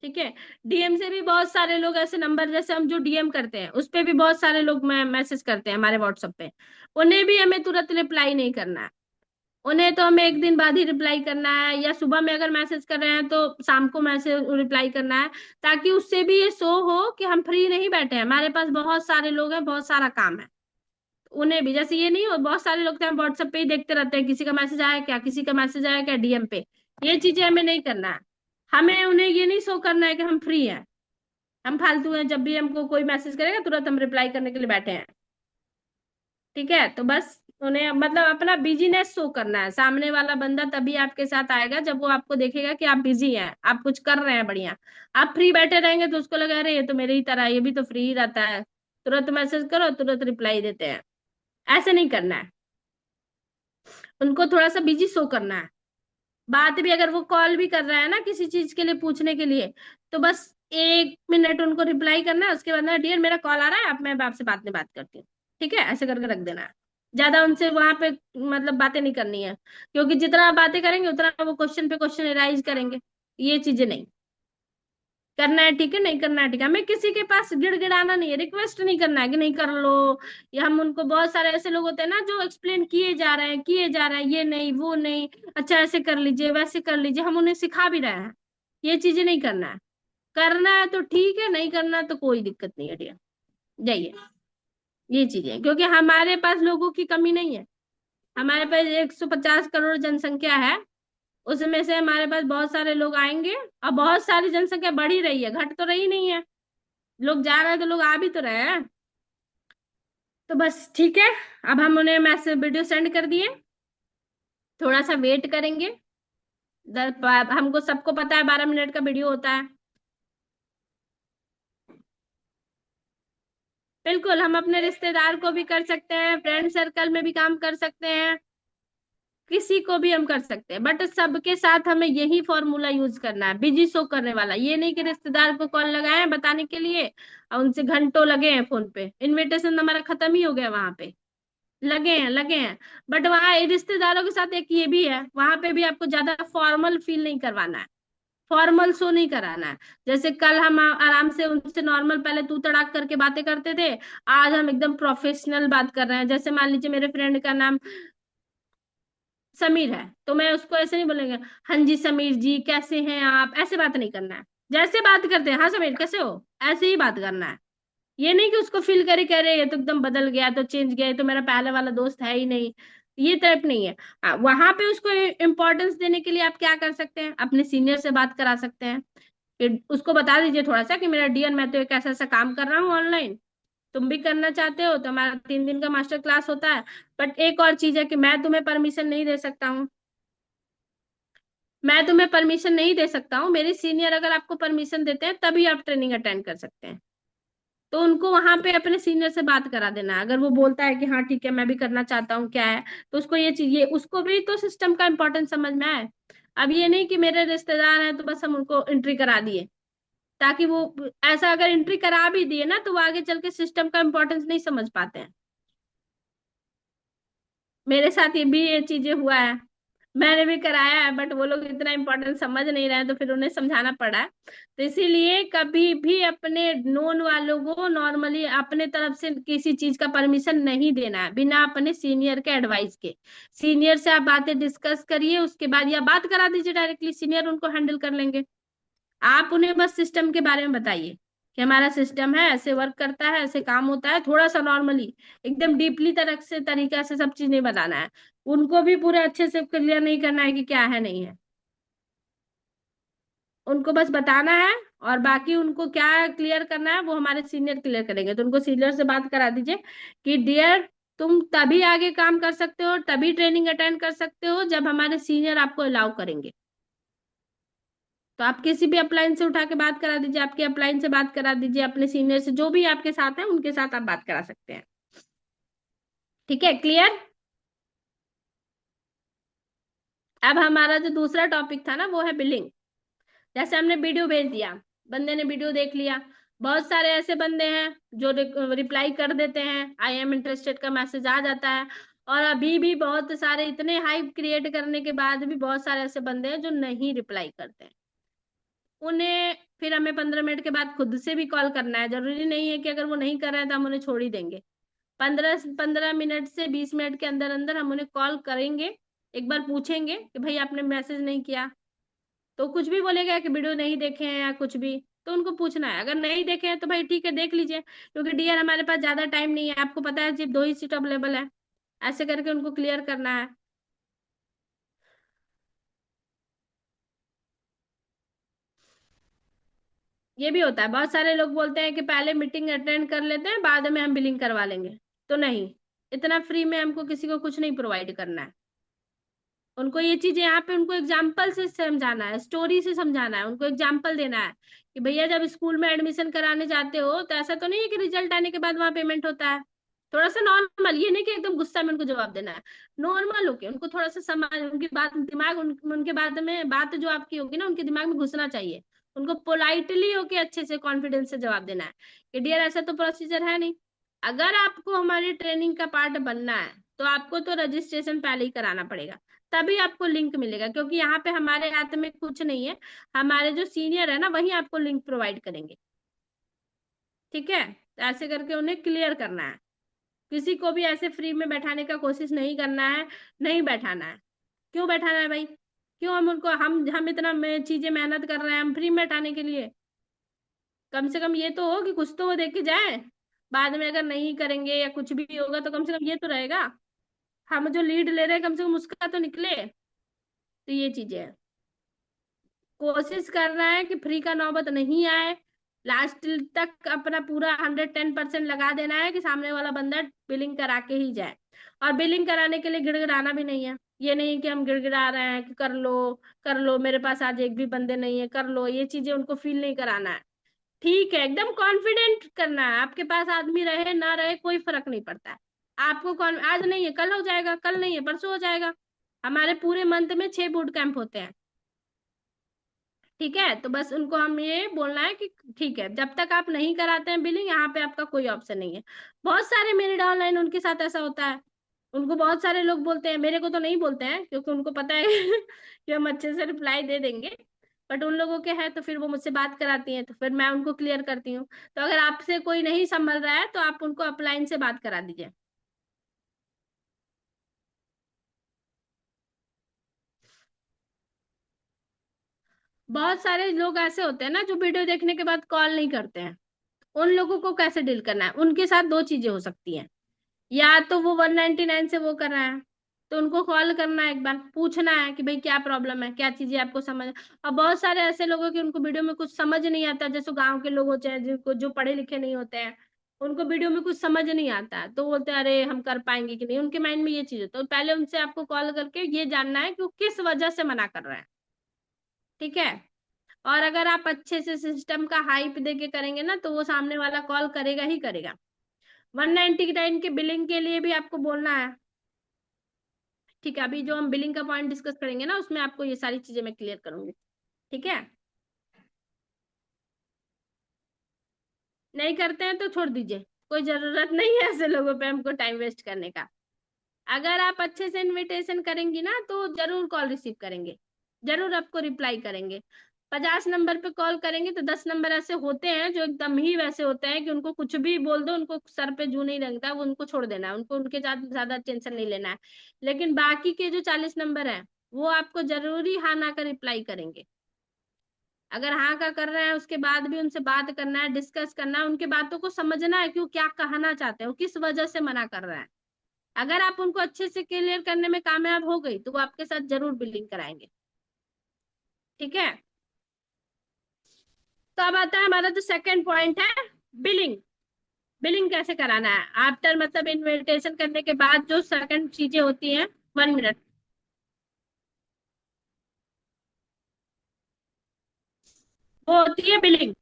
ठीक है। डीएम से भी बहुत सारे लोग ऐसे नंबर, जैसे हम जो डीएम करते हैं उस पे भी बहुत सारे लोग मैसेज करते हैं हमारे व्हाट्सएप पे। उन्हें भी हमें तुरंत रिप्लाई नहीं करना है। उन्हें तो हमें एक दिन बाद ही रिप्लाई करना है, या सुबह में अगर मैसेज कर रहे हैं तो शाम को मैसेज रिप्लाई करना है, ताकि उससे भी ये शो हो कि हम फ्री नहीं बैठे हैं, हमारे पास बहुत सारे लोग हैं, बहुत सारा काम है। उन्हें भी जैसे ये नहीं हो, बहुत सारे लोग तो हम व्हाट्सएप पे ही देखते रहते हैं, किसी का मैसेज आया क्या, किसी का मैसेज आया क्या डीएम पे। ये चीजें हमें नहीं करना है। हमें उन्हें ये नहीं शो करना है कि हम फ्री हैं, हम फालतू हैं, जब भी हमको कोई मैसेज करेगा तुरंत हम रिप्लाई करने के लिए बैठे हैं। ठीक है। तो बस उन्हें मतलब अपना बिजीनेस शो करना है, सामने वाला बंदा तभी आपके साथ आएगा जब वो आपको देखेगा कि आप बिजी हैं, आप कुछ कर रहे हैं बढ़िया। आप फ्री बैठे रहेंगे तो उसको लगा अरे ये तो मेरी ही तरह है, ये भी तो फ्री ही रहता है, तुरंत मैसेज करो तुरंत रिप्लाई देते हैं। ऐसे नहीं करना है। उनको थोड़ा सा बिजी शो करना है। बात भी अगर वो कॉल भी कर रहा है ना किसी चीज के लिए पूछने के लिए, तो बस 1 मिनट उनको रिप्लाई करना है, उसके बाद ना डियर मेरा कॉल आ रहा है, आप मैं आपसे बाद में बात करती हूँ। ठीक है, ऐसे करके रख देना है। ज्यादा उनसे वहां पे मतलब बातें नहीं करनी है, क्योंकि जितना आप बातें करेंगे उतना वो क्वेश्चन पे क्वेश्चन एराइज करेंगे। ये चीजें नहीं करना है। ठीक है, नहीं करना है। ठीक है, हमें किसी के पास गिड़गिड़ाना नहीं है, रिक्वेस्ट नहीं करना है कि नहीं कर लो। या हम उनको, बहुत सारे ऐसे लोग होते हैं ना जो एक्सप्लेन किए जा रहे हैं किए जा रहे हैं, ये नहीं वो नहीं, अच्छा ऐसे कर लीजिए वैसे कर लीजिए, हम उन्हें सिखा भी रहे हैं। ये चीजें नहीं करना है। करना है तो ठीक है, नहीं करना है तो कोई दिक्कत नहीं है डियर, जाइए। ये चीजें, क्योंकि हमारे पास लोगों की कमी नहीं है। हमारे पास 150 करोड़ जनसंख्या है, उसमें से हमारे पास बहुत सारे लोग आएंगे, और बहुत सारी जनसंख्या बढ़ ही रही है, घट तो रही नहीं है। लोग जा रहे हैं तो लोग आ भी तो रहे हैं। तो बस ठीक है। अब हम उन्हें मैसेज वीडियो सेंड कर दिए, थोड़ा सा वेट करेंगे। हमको सबको पता है 12 मिनट का वीडियो होता है। बिल्कुल, हम अपने रिश्तेदार को भी कर सकते हैं, फ्रेंड सर्कल में भी काम कर सकते हैं, किसी को भी हम कर सकते हैं, बट सबके साथ हमें यही फॉर्मूला यूज करना है, बिजी शो करने वाला। ये नहीं कि रिश्तेदार को कॉल लगाए बताने के लिए और उनसे घंटों लगे हैं फोन पे, इनविटेशन हमारा खत्म ही हो गया वहां पे, लगे हैं लगे हैं। बट वहाँ रिश्तेदारों के साथ एक ये भी है, वहां पे भी आपको ज्यादा फॉर्मल फील नहीं करवाना है, फॉर्मल शो नहीं कराना है। जैसे कल हम आराम से उनसे नॉर्मल पहले तू तड़ाक करके बातें करते थे, आज हम एकदम प्रोफेशनल बात कर रहे हैं। जैसे मान लीजिए मेरे फ्रेंड का नाम समीर है, तो मैं उसको ऐसे नहीं बोलेंगे, हाँ जी समीर जी कैसे हैं आप, ऐसे बात नहीं करना है। जैसे बात करते हैं, हाँ समीर कैसे हो, ऐसे ही बात करना है। ये नहीं कि उसको फील करे कह रहे ये तो एकदम बदल गया, तो चेंज गया, ये तो मेरा पहले वाला दोस्त है ही नहीं। ये टाइप नहीं है। वहां पे उसको इम्पोर्टेंस देने के लिए आप क्या कर सकते हैं, अपने सीनियर से बात करा सकते हैं, कि उसको बता दीजिए थोड़ा सा कि मेरा डियर मैं तो एक ऐसा ऐसा काम कर रहा हूँ ऑनलाइन, तुम भी करना चाहते हो तो हमारा 3 दिन का मास्टर क्लास होता है। बट एक और चीज है कि मैं तुम्हें परमिशन नहीं दे सकता हूँ, मैं तुम्हें परमिशन नहीं दे सकता हूँ, मेरे सीनियर अगर आपको परमिशन देते हैं तभी आप ट्रेनिंग अटेंड कर सकते हैं। तो उनको वहां पे अपने सीनियर से बात करा देना, अगर वो बोलता है कि हाँ ठीक है मैं भी करना चाहता हूँ क्या है, तो उसको ये चीज, ये उसको भी तो सिस्टम का इम्पोर्टेंस समझ में आए। अब ये नहीं कि मेरे रिश्तेदार हैं तो बस हम उनको एंट्री करा दिए, ताकि वो, ऐसा अगर एंट्री करा भी दिए ना तो वो आगे चल के सिस्टम का इम्पोर्टेंस नहीं समझ पाते हैं। मेरे साथ ये भी ये चीजें हुआ है, मैंने भी कराया है, बट वो लोग इतना इम्पोर्टेंट समझ नहीं रहे हैं, तो फिर उन्हें समझाना पड़ा है। तो इसीलिए कभी भी अपने नोन वालों को नॉर्मली अपने तरफ से किसी चीज का परमिशन नहीं देना है बिना अपने सीनियर के एडवाइस के। सीनियर से आप बातें डिस्कस करिए, उसके बाद या बात करा दीजिए डायरेक्टली, सीनियर उनको हैंडल कर लेंगे। आप उन्हें बस सिस्टम के बारे में बताइए कि हमारा सिस्टम है, ऐसे वर्क करता है, ऐसे काम होता है, थोड़ा सा नॉर्मली, एकदम डीपली तरह से तरीका से सब चीज नहीं बताना है। उनको भी पूरे अच्छे से क्लियर नहीं करना है कि क्या है नहीं है, उनको बस बताना है। और बाकी उनको क्या क्लियर करना है वो हमारे सीनियर क्लियर करेंगे, तो उनको सीनियर से बात करा दीजिए कि डियर तुम तभी आगे काम कर सकते हो, तभी ट्रेनिंग अटेंड कर सकते हो जब हमारे सीनियर आपको अलाउ करेंगे। तो आप किसी भी अपलाइन से उठा के बात करा दीजिए, आपके अपलाइन से बात करा दीजिए, अपने सीनियर से, जो भी आपके साथ है उनके साथ आप बात करा सकते हैं। ठीक है, क्लियर। अब हमारा जो दूसरा टॉपिक था ना वो है बिलिंग। जैसे हमने वीडियो भेज दिया, बंदे ने वीडियो देख लिया। बहुत सारे ऐसे बंदे हैं जो रिप्लाई कर देते हैं, आई एम इंटरेस्टेड का मैसेज आ जाता है। और अभी भी बहुत सारे, इतने हाइप क्रिएट करने के बाद भी बहुत सारे ऐसे बंदे हैं जो नहीं रिप्लाई करते हैं। उन्हें फिर हमें 15 मिनट के बाद खुद से भी कॉल करना है। जरूरी नहीं है कि अगर वो नहीं कर रहे हैं तो हम उन्हें छोड़ ही देंगे। 15 15 मिनट से 20 मिनट के अंदर अंदर हम उन्हें कॉल करेंगे। एक बार पूछेंगे कि भाई आपने मैसेज नहीं किया, तो कुछ भी बोलेगा कि वीडियो नहीं देखे हैं या कुछ भी, तो उनको पूछना है। अगर नहीं देखे हैं तो भाई ठीक है, देख लीजिए, क्योंकि डियर हमारे पास ज्यादा टाइम नहीं है, आपको पता है सिर्फ 2 ही सीट अवेलेबल है। ऐसे करके उनको क्लियर करना है। ये भी होता है, बहुत सारे लोग बोलते हैं कि पहले मीटिंग अटेंड कर लेते हैं, बाद में हम बिलिंग करवा लेंगे। तो नहीं, इतना फ्री में हमको किसी को कुछ नहीं प्रोवाइड करना है। उनको ये चीज यहाँ पे उनको एग्जाम्पल से समझाना है, स्टोरी से समझाना है, उनको एग्जाम्पल देना है कि भैया जब स्कूल में एडमिशन कराने जाते हो तो ऐसा तो नहीं है कि रिजल्ट आने के बाद वहां पेमेंट होता है। थोड़ा सा नॉर्मल, ये नहीं कि एकदम गुस्सा में उनको जवाब देना है। नॉर्मल होके उनको थोड़ा सा समझ, उनकी बात, दिमाग उनके बात में, बात जो आपकी होगी ना उनके दिमाग में घुसना चाहिए। उनको पोलाइटली होके अच्छे से कॉन्फिडेंस से जवाब देना है कि डियर ऐसा तो प्रोसीजर है नहीं। अगर आपको हमारी ट्रेनिंग का पार्ट बनना है तो आपको तो रजिस्ट्रेशन पहले ही कराना पड़ेगा, तभी आपको लिंक मिलेगा, क्योंकि यहाँ पे हमारे हाथ में कुछ नहीं है। हमारे जो सीनियर है ना वही आपको लिंक प्रोवाइड करेंगे। ठीक है, तो ऐसे करके उन्हें क्लियर करना है। किसी को भी ऐसे फ्री में बैठाने का कोशिश नहीं करना है, नहीं बैठाना है। क्यों बैठाना है भाई? क्यों हम उनको, हम इतना चीजें मेहनत कर रहे हैं हम फ्री में बैठाने के लिए? कम से कम ये तो हो कि कुछ तो वो देख के जाए। बाद में अगर नहीं करेंगे या कुछ भी होगा तो कम से कम ये तो रहेगा, हम जो लीड ले रहे हैं कम से कम उसका तो निकले। तो ये चीजें हैं। कोशिश करना है कि फ्री का नौबत नहीं आए। लास्ट तक अपना पूरा 110% लगा देना है कि सामने वाला बंदा बिलिंग करा के ही जाए। और बिलिंग कराने के लिए गिड़गिड़ाना भी नहीं है। ये नहीं कि हम गिड़गिड़ा रहे हैं कि कर लो, कर लो, मेरे पास आज एक भी बंदे नहीं है, कर लो, ये चीजें उनको फील नहीं कराना है। ठीक है, एकदम कॉन्फिडेंट करना है। आपके पास आदमी रहे ना रहे कोई फर्क नहीं पड़ता है। आपको कौन, आज नहीं है कल हो जाएगा, कल नहीं है परसों हो जाएगा। हमारे पूरे मंथ में 6 बूट कैंप होते हैं। ठीक है, तो बस उनको हम ये बोलना है कि ठीक है, जब तक आप नहीं कराते हैं बिलिंग, यहाँ पे आपका कोई ऑप्शन नहीं है। बहुत सारे मेरे डाउनलाइन उनके साथ ऐसा होता है। उनको बहुत सारे लोग बोलते हैं, मेरे को तो नहीं बोलते हैं क्योंकि उनको पता है कि हम अच्छे से रिप्लाई दे देंगे। बट उन लोगों के है तो फिर वो मुझसे बात कराती हैं, तो फिर मैं उनको क्लियर करती हूँ। तो अगर आपसे कोई नहीं संभल रहा है तो आप उनको अपलाइन से बात करा दीजिए। बहुत सारे लोग ऐसे होते हैं ना जो वीडियो देखने के बाद कॉल नहीं करते हैं। उन लोगों को कैसे डील करना है? उनके साथ दो चीजें हो सकती हैं। या तो वो 199 से वो कर रहा है, तो उनको कॉल करना है, एक बार पूछना है कि भाई क्या प्रॉब्लम है, क्या चीजें आपको समझ। और बहुत सारे ऐसे लोग हैं कि उनको वीडियो में कुछ समझ नहीं आता, जैसे गांव के लोग होते हैं जिनको, जो पढ़े लिखे नहीं होते हैं, उनको वीडियो में कुछ समझ नहीं आता है, तो बोलते हैं अरे हम कर पाएंगे कि नहीं, उनके माइंड में ये चीज होता है। तो पहले उनसे आपको कॉल करके ये जानना है कि वो किस वजह से मना कर रहा है। ठीक है। और अगर आप अच्छे से सिस्टम का हाइप दे के करेंगे ना तो वो सामने वाला कॉल करेगा ही करेगा। 199 के बिलिंग के लिए भी आपको बोलना है। ठीक है, अभी जो हम बिलिंग का पॉइंट डिस्कस करेंगे ना उसमें आपको ये सारी चीजें मैं क्लियर करूंगी। ठीक है। नहीं करते हैं तो छोड़ दीजिए, कोई जरूरत नहीं है ऐसे लोगों पे हमको टाइम वेस्ट करने का। अगर आप अच्छे से इनविटेशन करेंगी ना तो जरूर कॉल रिसीव करेंगे, जरूर आपको रिप्लाई करेंगे। 50 नंबर पे कॉल करेंगे तो 10 नंबर ऐसे होते हैं जो एकदम ही वैसे होते हैं कि उनको कुछ भी बोल दो उनको सर पे जू नहीं लगता, वो उनको छोड़ देना है, उनको उनके साथ ज्यादा टेंशन नहीं लेना है। लेकिन बाकी के जो 40 नंबर है वो आपको जरूरी हाँ ना कर रिप्लाई करेंगे। अगर हाँ का कर रहे हैं उसके बाद भी उनसे बात करना है, डिस्कस करना है, उनके बातों को समझना है कि वो क्या कहना चाहते हो, किस वजह से मना कर रहे हैं। अगर आप उनको अच्छे से क्लियर करने में कामयाब हो गई तो वो आपके साथ जरूर बिलिंग कराएंगे। ठीक है। तो अब आता है हमारा जो सेकंड पॉइंट है, बिलिंग। बिलिंग कैसे कराना है आफ्टर, मतलब इनविटेशन करने के बाद जो सेकंड चीजें होती हैं। 1 मिनट। वो होती है बिलिंग।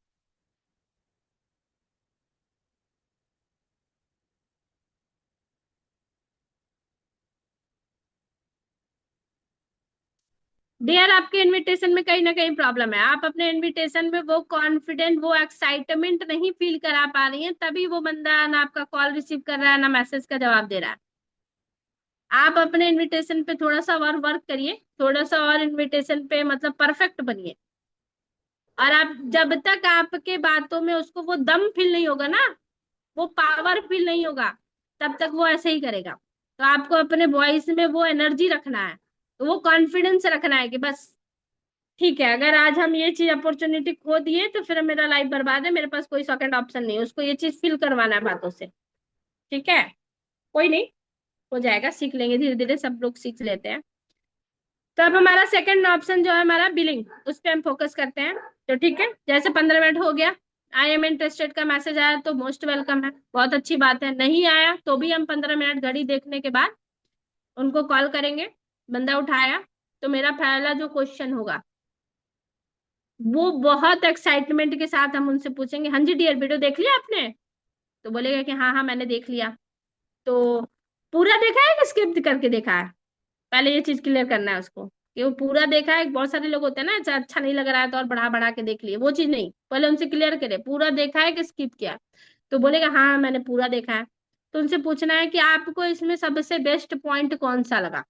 डियर, आपके इनविटेशन में कहीं ना कहीं प्रॉब्लम है। आप अपने इनविटेशन में वो कॉन्फिडेंट, वो एक्साइटमेंट नहीं फील करा पा रही हैं, तभी वो बंदा ना आपका कॉल रिसीव कर रहा है ना मैसेज का जवाब दे रहा है। आप अपने इनविटेशन पे थोड़ा सा और वर्क करिए, थोड़ा सा और इनविटेशन पे मतलब परफेक्ट बनिए। और आप जब तक आपके बातों में उसको वो दम फील नहीं होगा ना, वो पावर फील नहीं होगा, तब तक वो ऐसे ही करेगा। तो आपको अपने वॉइस में वो एनर्जी रखना है, तो वो कॉन्फिडेंस रखना है कि बस ठीक है, अगर आज हम ये चीज अपॉर्चुनिटी खो दिए तो फिर मेरा लाइफ बर्बाद है, मेरे पास कोई सेकंड ऑप्शन नहीं है। उसको ये चीज फील करवाना है बातों से। ठीक है, कोई नहीं, हो जाएगा, सीख लेंगे धीरे धीरे, सब लोग सीख लेते हैं। तो अब हमारा सेकंड ऑप्शन जो है हमारा बिलिंग, उस पर हम फोकस करते हैं। तो ठीक है, जैसे 15 मिनट हो गया, आई एम इंटरेस्टेड का मैसेज आया तो मोस्ट वेलकम है, बहुत अच्छी बात है। नहीं आया तो भी हम 15 मिनट घड़ी देखने के बाद उनको कॉल करेंगे। बंदा उठाया तो मेरा पहला जो क्वेश्चन होगा, वो बहुत एक्साइटमेंट के साथ हम उनसे पूछेंगे, हाँ जी डियर, वीडियो देख लिया आपने? तो बोलेगा कि हाँ हाँ मैंने देख लिया। तो पूरा देखा है कि स्किप करके देखा है? पहले ये चीज क्लियर करना है उसको कि वो पूरा देखा है। बहुत सारे लोग होते हैं ना, अच्छा अच्छा नहीं लग रहा है तो और बढ़ा बढ़ा के देख लिए, वो चीज नहीं, पहले उनसे क्लियर करे पूरा देखा है कि स्किप किया। तो बोलेगा हाँ मैंने पूरा देखा है। तो उनसे पूछना है कि आपको इसमें सबसे बेस्ट पॉइंट कौन सा लगा।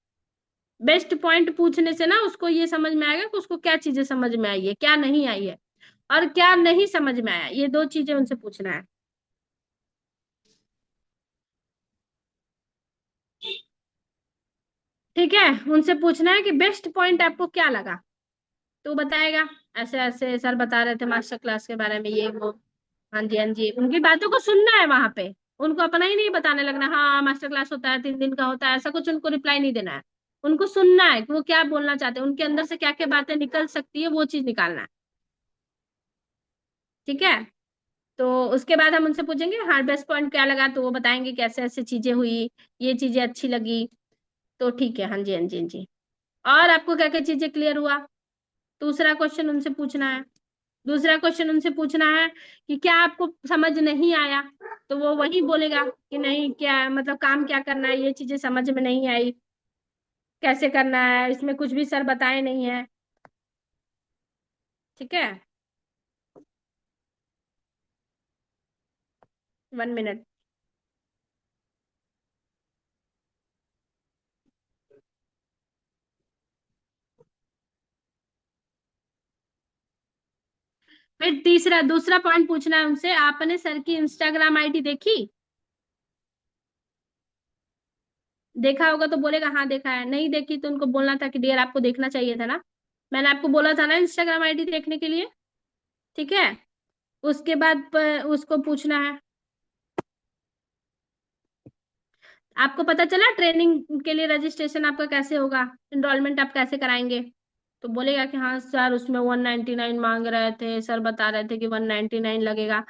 बेस्ट पॉइंट पूछने से ना उसको ये समझ में आएगा कि उसको क्या चीजें समझ में आई है, क्या नहीं आई है, और क्या नहीं समझ में आया। ये दो चीजें उनसे पूछना है। ठीक है, उनसे पूछना है कि बेस्ट पॉइंट आपको क्या लगा। तो बताएगा ऐसे ऐसे सर बता रहे थे मास्टर क्लास के बारे में, ये वो। हाँ जी हाँ जी, उनकी बातों को सुनना है वहां पे। उनको अपना ही नहीं बताने लगना, हाँ मास्टर क्लास होता है 3 दिन का होता है, ऐसा कुछ उनको रिप्लाई नहीं देना है। उनको सुनना है कि वो क्या बोलना चाहते हैं, उनके अंदर से क्या क्या बातें निकल सकती है, वो चीज निकालना है। ठीक है, तो उसके बाद हम उनसे पूछेंगे हाँ बेस्ट पॉइंट क्या लगा, तो वो बताएंगे कैसे ऐसे चीजें हुई, ये चीजें अच्छी लगी। तो ठीक है, हाँ जी हाँ जी हाँ जी। और आपको क्या क्या चीजें क्लियर हुआ? दूसरा क्वेश्चन उनसे पूछना है। दूसरा क्वेश्चन उनसे पूछना है कि क्या आपको समझ नहीं आया। तो वो वही बोलेगा कि नहीं, क्या मतलब काम क्या करना है, ये चीजें समझ में नहीं आई, कैसे करना है, इसमें कुछ भी सर बताए नहीं है। ठीक है, 1 मिनट। फिर तीसरा दूसरा पॉइंट पूछना है उनसे, आपने सर की इंस्टाग्राम आईडी देखी? देखा होगा तो बोलेगा हाँ देखा है, नहीं देखी तो उनको बोलना था कि डियर आपको देखना चाहिए था ना, मैंने आपको बोला था ना इंस्टाग्राम आईडी देखने के लिए। ठीक है, उसके बाद उसको पूछना है, आपको पता चला ट्रेनिंग के लिए रजिस्ट्रेशन आपका कैसे होगा, इनरोलमेंट आप कैसे कराएंगे? तो बोलेगा कि हाँ सर उसमें 199 मांग रहे थे, सर बता रहे थे कि 199 लगेगा।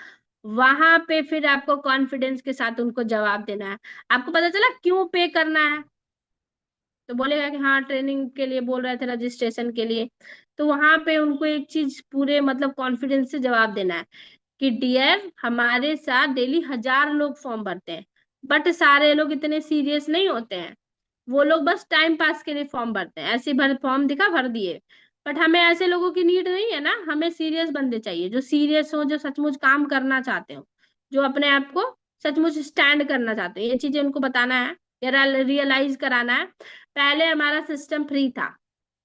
वहां पे फिर आपको कॉन्फिडेंस के साथ उनको जवाब देना है, आपको पता चला क्यों पे करना है? तो बोलेगा कि हाँ ट्रेनिंग के लिए बोल रहे थे, रजिस्ट्रेशन के लिए। तो वहां पे उनको एक चीज पूरे मतलब कॉन्फिडेंस से जवाब देना है कि डियर हमारे साथ डेली 1000 लोग फॉर्म भरते हैं, बट सारे लोग इतने सीरियस नहीं होते हैं। वो लोग बस टाइम पास के लिए फॉर्म भरते हैं, ऐसे भर फॉर्म दिखा भर दिए। बट हमें ऐसे लोगों की नीड नहीं है ना, हमें सीरियस बंदे चाहिए, जो सीरियस हो, जो सचमुच काम करना चाहते हो, जो अपने आप को सचमुच स्टैंड करना चाहते हैं। ये चीजें उनको बताना है या रियलाइज कराना है। पहले हमारा सिस्टम फ्री था,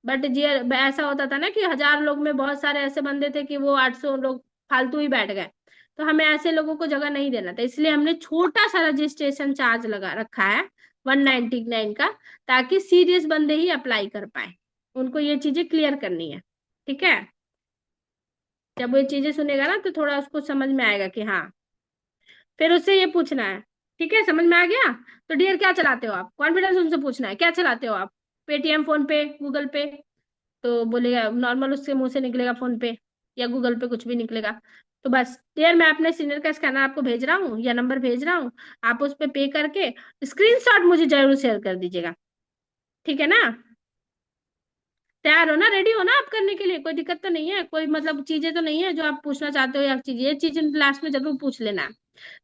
बट ये ऐसा होता था ना कि 1000 लोग में बहुत सारे ऐसे बंदे थे कि वो 800 लोग फालतू ही बैठ गए। तो हमें ऐसे लोगों को जगह नहीं देना था, इसलिए हमने छोटा सा रजिस्ट्रेशन चार्ज लगा रखा है, 199 का, ताकि सीरियस बंदे ही अप्लाई कर पाए। उनको ये चीजें क्लियर करनी है। ठीक है, जब वो ये चीजें सुनेगा ना तो थोड़ा उसको समझ में आएगा कि हाँ। फिर उससे ये पूछना है, ठीक है समझ में आ गया? तो डियर क्या चलाते हो आप, कॉन्फिडेंस उनसे पूछना है क्या चलाते हो आप, पेटीएम, फोन पे, गूगल पे? तो बोलेगा नॉर्मल, उसके मुंह से निकलेगा फोन पे या गूगल पे, कुछ भी निकलेगा। तो बस यार मैं अपने सीनियर का स्कैनर आपको भेज रहा हूँ या नंबर भेज रहा हूँ, आप उस पे पे करके स्क्रीनशॉट मुझे जरूर शेयर कर दीजिएगा। ठीक है ना? तैयार हो ना, रेडी हो ना आप करने के लिए? कोई दिक्कत तो नहीं है? कोई मतलब चीजें तो नहीं है जो आप पूछना चाहते हो, या चीज ये चीज लास्ट में जरूर पूछ लेना,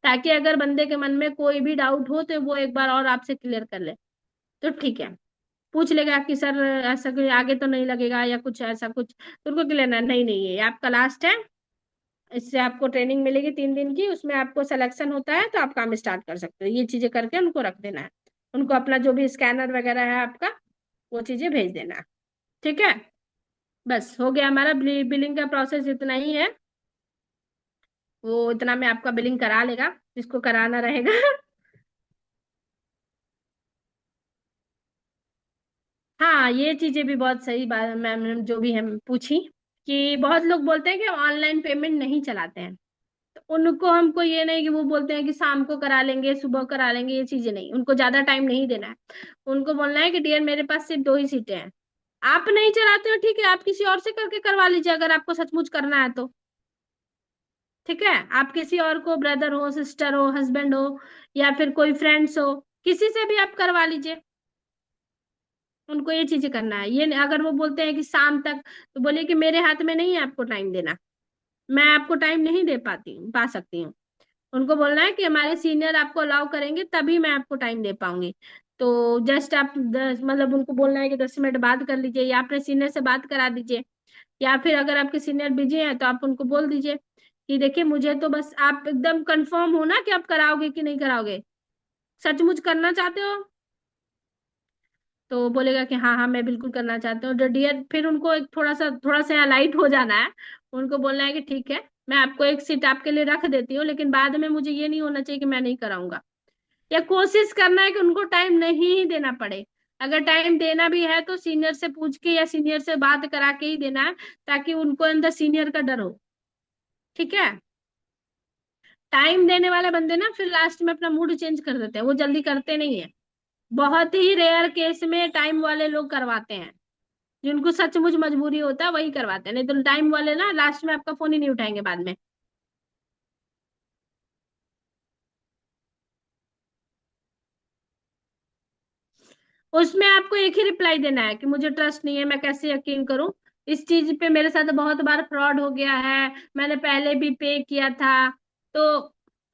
ताकि अगर बंदे के मन में कोई भी डाउट हो तो वो एक बार और आपसे क्लियर कर ले। तो ठीक है, पूछ लेगा कि सर ऐसा कोई आगे तो नहीं लगेगा या कुछ ऐसा कुछ, तो उनको क्लियर ना, नहीं नहीं ये आपका लास्ट है, इससे आपको ट्रेनिंग मिलेगी 3 दिन की, उसमें आपको सिलेक्शन होता है तो आप काम स्टार्ट कर सकते हो। ये चीजें करके उनको रख देना है, उनको अपना जो भी स्कैनर वगैरह है आपका, वो चीजें भेज देना है। ठीक है, बस हो गया हमारा बिलिंग का प्रोसेस, इतना ही है। वो इतना में आपका बिलिंग करा लेगा जिसको कराना रहेगा। हाँ, ये चीजें भी बहुत सही बात मैम जो भी हम पूछी, कि बहुत लोग बोलते हैं कि ऑनलाइन पेमेंट नहीं चलाते हैं। तो उनको हमको ये नहीं कि वो बोलते हैं कि शाम को करा लेंगे, सुबह करा लेंगे, ये चीजें नहीं, उनको ज्यादा टाइम नहीं देना है। उनको बोलना है कि डियर मेरे पास सिर्फ 2 ही सीटें हैं, आप नहीं चलाते हो ठीक है, आप किसी और से करके करवा लीजिए अगर आपको सचमुच करना है तो। ठीक है, आप किसी और को, ब्रदर हो, सिस्टर हो, हस्बैंड हो, या फिर कोई फ्रेंड्स हो, किसी से भी आप करवा लीजिए। उनको ये चीजें करना है, ये अगर वो बोलते हैं कि शाम तक, तो बोलिए कि मेरे हाथ में नहीं है आपको टाइम देना, मैं आपको टाइम नहीं दे पाती हूँ, पा सकती हूँ। उनको बोलना है कि हमारे सीनियर आपको अलाउ करेंगे तभी मैं आपको टाइम दे पाऊंगी। तो जस्ट आप मतलब उनको बोलना है कि 10 मिनट बात कर लीजिए, या अपने सीनियर से बात करा दीजिए। या फिर अगर आपके सीनियर बिजी हैं तो आप उनको बोल दीजिए कि देखिए मुझे तो बस आप एकदम कंफर्म हो ना कि आप कराओगे कि नहीं कराओगे, सचमुच करना चाहते हो। तो बोलेगा कि हाँ हाँ मैं बिल्कुल करना चाहता हूँ, तो डियर फिर उनको एक थोड़ा सा लाइट हो जाना है। उनको बोलना है कि ठीक है, मैं आपको एक सीट आपके लिए रख देती हूँ, लेकिन बाद में मुझे ये नहीं होना चाहिए कि मैं नहीं कराऊंगा। या कोशिश करना है कि उनको टाइम नहीं ही देना पड़े। अगर टाइम देना भी है तो सीनियर से पूछ के या सीनियर से बात करा के ही देना है, ताकि उनको अंदर सीनियर का डर हो। ठीक है, टाइम देने वाले बंदे ना फिर लास्ट में अपना मूड चेंज कर देते हैं, वो जल्दी करते नहीं है। बहुत ही रेयर केस में टाइम वाले लोग करवाते हैं, जिनको सचमुच मजबूरी होता है वही करवाते हैं, नहीं तो टाइम वाले ना लास्ट में आपका फोन ही नहीं उठाएंगे बाद में। उसमें आपको एक ही रिप्लाई देना है कि मुझे ट्रस्ट नहीं है, मैं कैसे यकीन करूं, इस चीज पे मेरे साथ बहुत बार फ्रॉड हो गया है, मैंने पहले भी पे किया था। तो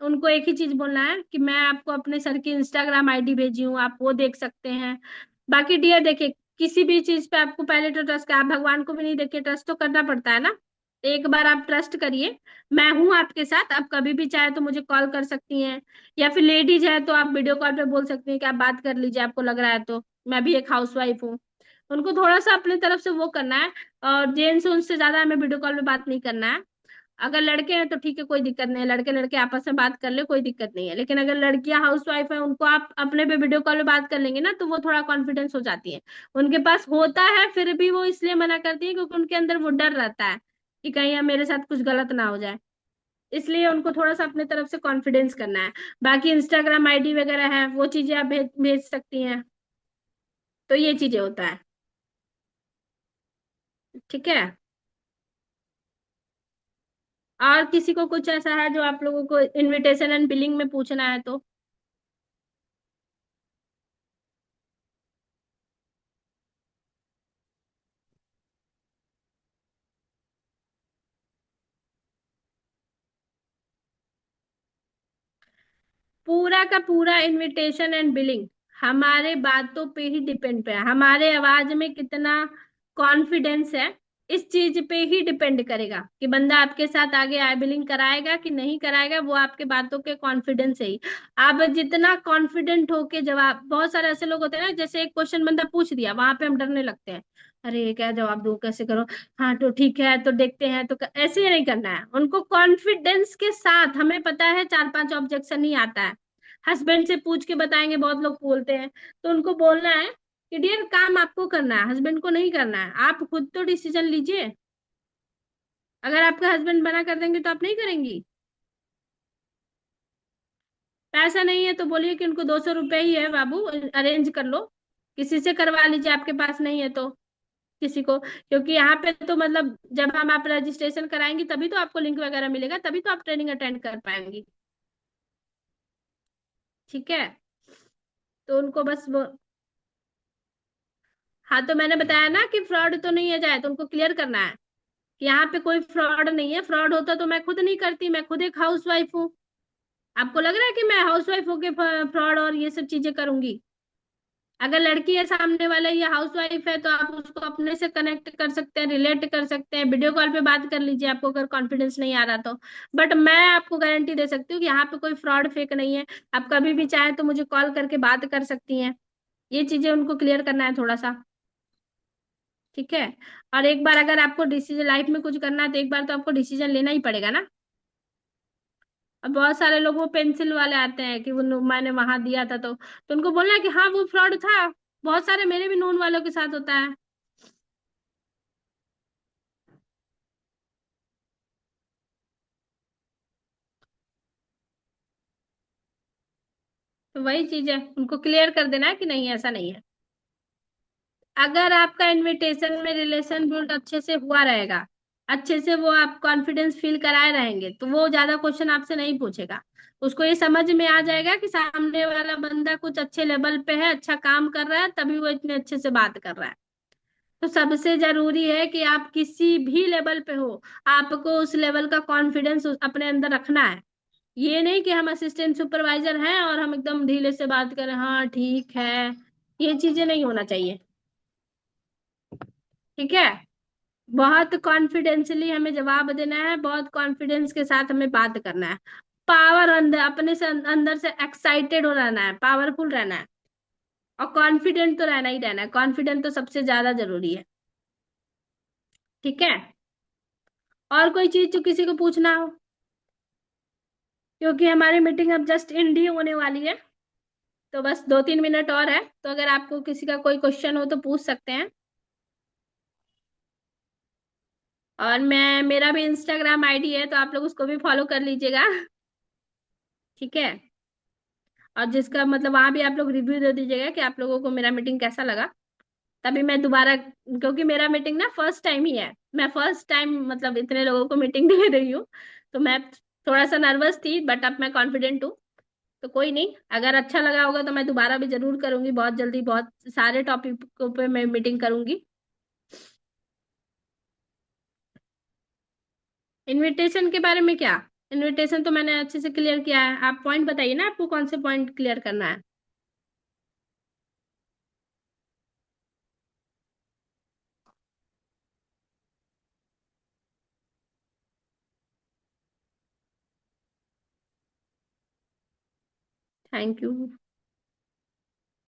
उनको एक ही चीज बोलना है कि मैं आपको अपने सर की इंस्टाग्राम आईडी भेजी हूँ, आप वो देख सकते हैं। बाकी डियर देखिए, किसी भी चीज पे आपको पहले तो ट्रस्ट, आप भगवान को भी नहीं देखे ट्रस्ट तो करना पड़ता है ना। एक बार आप ट्रस्ट करिए, मैं हूं आपके साथ, आप कभी भी चाहे तो मुझे कॉल कर सकती हैं। या फिर लेडीज है तो आप वीडियो कॉल पे बोल सकती हैं कि आप बात कर लीजिए, आपको लग रहा है तो। मैं भी एक हाउसवाइफ हूँ। उनको थोड़ा सा अपने तरफ से वो करना है। और जेंट्स उनसे ज्यादा हमें वीडियो कॉल में बात नहीं करना है। अगर लड़के हैं तो ठीक है, कोई दिक्कत नहीं है, लड़के लड़के आपस में बात कर ले, कोई दिक्कत नहीं है। लेकिन अगर लड़कियां हाउस वाइफ है, उनको आप अपने पे वीडियो कॉल में बात कर लेंगे ना, तो वो थोड़ा कॉन्फिडेंस हो जाती है। उनके पास होता है फिर भी वो इसलिए मना करती है क्योंकि उनके अंदर वो डर रहता है कि कहीं अब मेरे साथ कुछ गलत ना हो जाए। इसलिए उनको थोड़ा सा अपने तरफ से कॉन्फिडेंस करना है। बाकी इंस्टाग्राम आईडी वगैरह है, वो चीजें आप भेज भेज सकती हैं। तो ये चीजें होता है। ठीक है, और किसी को कुछ ऐसा है जो आप लोगों को इनविटेशन एंड बिलिंग में पूछना है तो? पूरा का पूरा इनविटेशन एंड बिलिंग हमारे बातों पे ही डिपेंड पे है, हमारे आवाज में कितना कॉन्फिडेंस है, इस चीज पे ही डिपेंड करेगा कि बंदा आपके साथ आगे आई बिलिंग कराएगा कि नहीं कराएगा। वो आपके बातों के कॉन्फिडेंस है ही। आप जितना कॉन्फिडेंट होके जवाब, बहुत सारे ऐसे लोग होते हैं ना, जैसे एक क्वेश्चन बंदा पूछ दिया, वहां पे हम डरने लगते हैं, अरे ये क्या जवाब दूं, कैसे करो, हाँ तो ठीक है तो देखते हैं तो ऐसे ही नहीं करना है। उनको कॉन्फिडेंस के साथ, हमें पता है 4-5 ऑब्जेक्शन ही आता है, हस्बैंड से पूछ के बताएंगे, बहुत लोग बोलते हैं। तो उनको बोलना है कि डियर काम आपको करना है, हस्बैंड को नहीं करना है, आप खुद तो डिसीजन लीजिए। अगर आपका हस्बैंड मना कर देंगे तो आप नहीं करेंगी? पैसा नहीं है तो बोलिए कि उनको 200 रुपये ही है बाबू, अरेंज कर लो, किसी से करवा लीजिए, आपके पास नहीं है तो किसी को। क्योंकि यहाँ पे तो मतलब जब हम आप रजिस्ट्रेशन कराएंगी तभी तो आपको लिंक वगैरह मिलेगा, तभी तो आप ट्रेनिंग अटेंड कर पाएंगी। ठीक है, तो उनको बस वो, हाँ तो मैंने बताया ना कि फ्रॉड तो नहीं है, जाए तो उनको क्लियर करना है कि यहाँ पे कोई फ्रॉड नहीं है। फ्रॉड होता तो मैं खुद नहीं करती, मैं खुद एक हाउस वाइफ हूँ। आपको लग रहा है कि मैं हाउस वाइफ होके फ्रॉड और ये सब चीजें करूंगी? अगर लड़की है सामने वाला, ये हाउस वाइफ है, तो आप उसको अपने से कनेक्ट कर सकते हैं, रिलेट कर सकते हैं, वीडियो कॉल पे बात कर लीजिए, आपको अगर कॉन्फिडेंस नहीं आ रहा तो। बट मैं आपको गारंटी दे सकती हूँ कि यहाँ पे कोई फ्रॉड फेक नहीं है। आप कभी भी चाहे तो मुझे कॉल करके बात कर सकती हैं। ये चीजें उनको क्लियर करना है थोड़ा सा। ठीक है। और एक बार अगर आपको डिसीजन लाइफ में कुछ करना है तो एक बार तो आपको डिसीजन लेना ही पड़ेगा ना। अब बहुत सारे लोग वो पेंसिल वाले आते हैं कि वो मैंने वहां दिया था तो उनको बोलना है कि हाँ वो फ्रॉड था। बहुत सारे मेरे भी नोन वालों के साथ होता है। तो वही चीज है, उनको क्लियर कर देना है कि नहीं ऐसा नहीं है। अगर आपका इनविटेशन में रिलेशन बिल्ड अच्छे से हुआ रहेगा, अच्छे से वो आप कॉन्फिडेंस फील कराए रहेंगे, तो वो ज्यादा क्वेश्चन आपसे नहीं पूछेगा। उसको ये समझ में आ जाएगा कि सामने वाला बंदा कुछ अच्छे लेवल पे है, अच्छा काम कर रहा है, तभी वो इतने अच्छे से बात कर रहा है। तो सबसे जरूरी है कि आप किसी भी लेवल पे हो, आपको उस लेवल का कॉन्फिडेंस अपने अंदर रखना है। ये नहीं कि हम असिस्टेंट सुपरवाइजर हैं और हम एकदम ढीले से बात करें, हाँ ठीक है। ये चीजें नहीं होना चाहिए। ठीक है। बहुत कॉन्फिडेंशियली हमें जवाब देना है, बहुत कॉन्फिडेंस के साथ हमें बात करना है। पावर अंदर अपने से अंदर से एक्साइटेड हो रहना है, पावरफुल रहना है। और कॉन्फिडेंट तो रहना ही रहना है, कॉन्फिडेंट तो सबसे ज्यादा जरूरी है। ठीक है। और कोई चीज जो किसी को पूछना हो? क्योंकि हमारी मीटिंग अब जस्ट एंड ही होने वाली है, तो बस 2-3 मिनट और है। तो अगर आपको किसी का कोई क्वेश्चन हो तो पूछ सकते हैं। और मैं, मेरा भी इंस्टाग्राम आईडी है, तो आप लोग उसको भी फॉलो कर लीजिएगा। ठीक है। और जिसका मतलब वहां भी आप लोग रिव्यू दे दीजिएगा कि आप लोगों को मेरा मीटिंग कैसा लगा। तभी मैं दोबारा, क्योंकि मेरा मीटिंग ना फर्स्ट टाइम ही है, मैं फर्स्ट टाइम मतलब इतने लोगों को मीटिंग दे रही हूँ। तो मैं थोड़ा सा नर्वस थी, बट अब मैं कॉन्फिडेंट हूँ। तो कोई नहीं, अगर अच्छा लगा होगा तो मैं दोबारा भी जरूर करूंगी, बहुत जल्दी, बहुत सारे टॉपिक पे मैं मीटिंग करूंगी। इनविटेशन के बारे में क्या? इनविटेशन तो मैंने अच्छे से क्लियर किया है। आप पॉइंट बताइए ना, आपको कौन से पॉइंट क्लियर करना है? Thank you.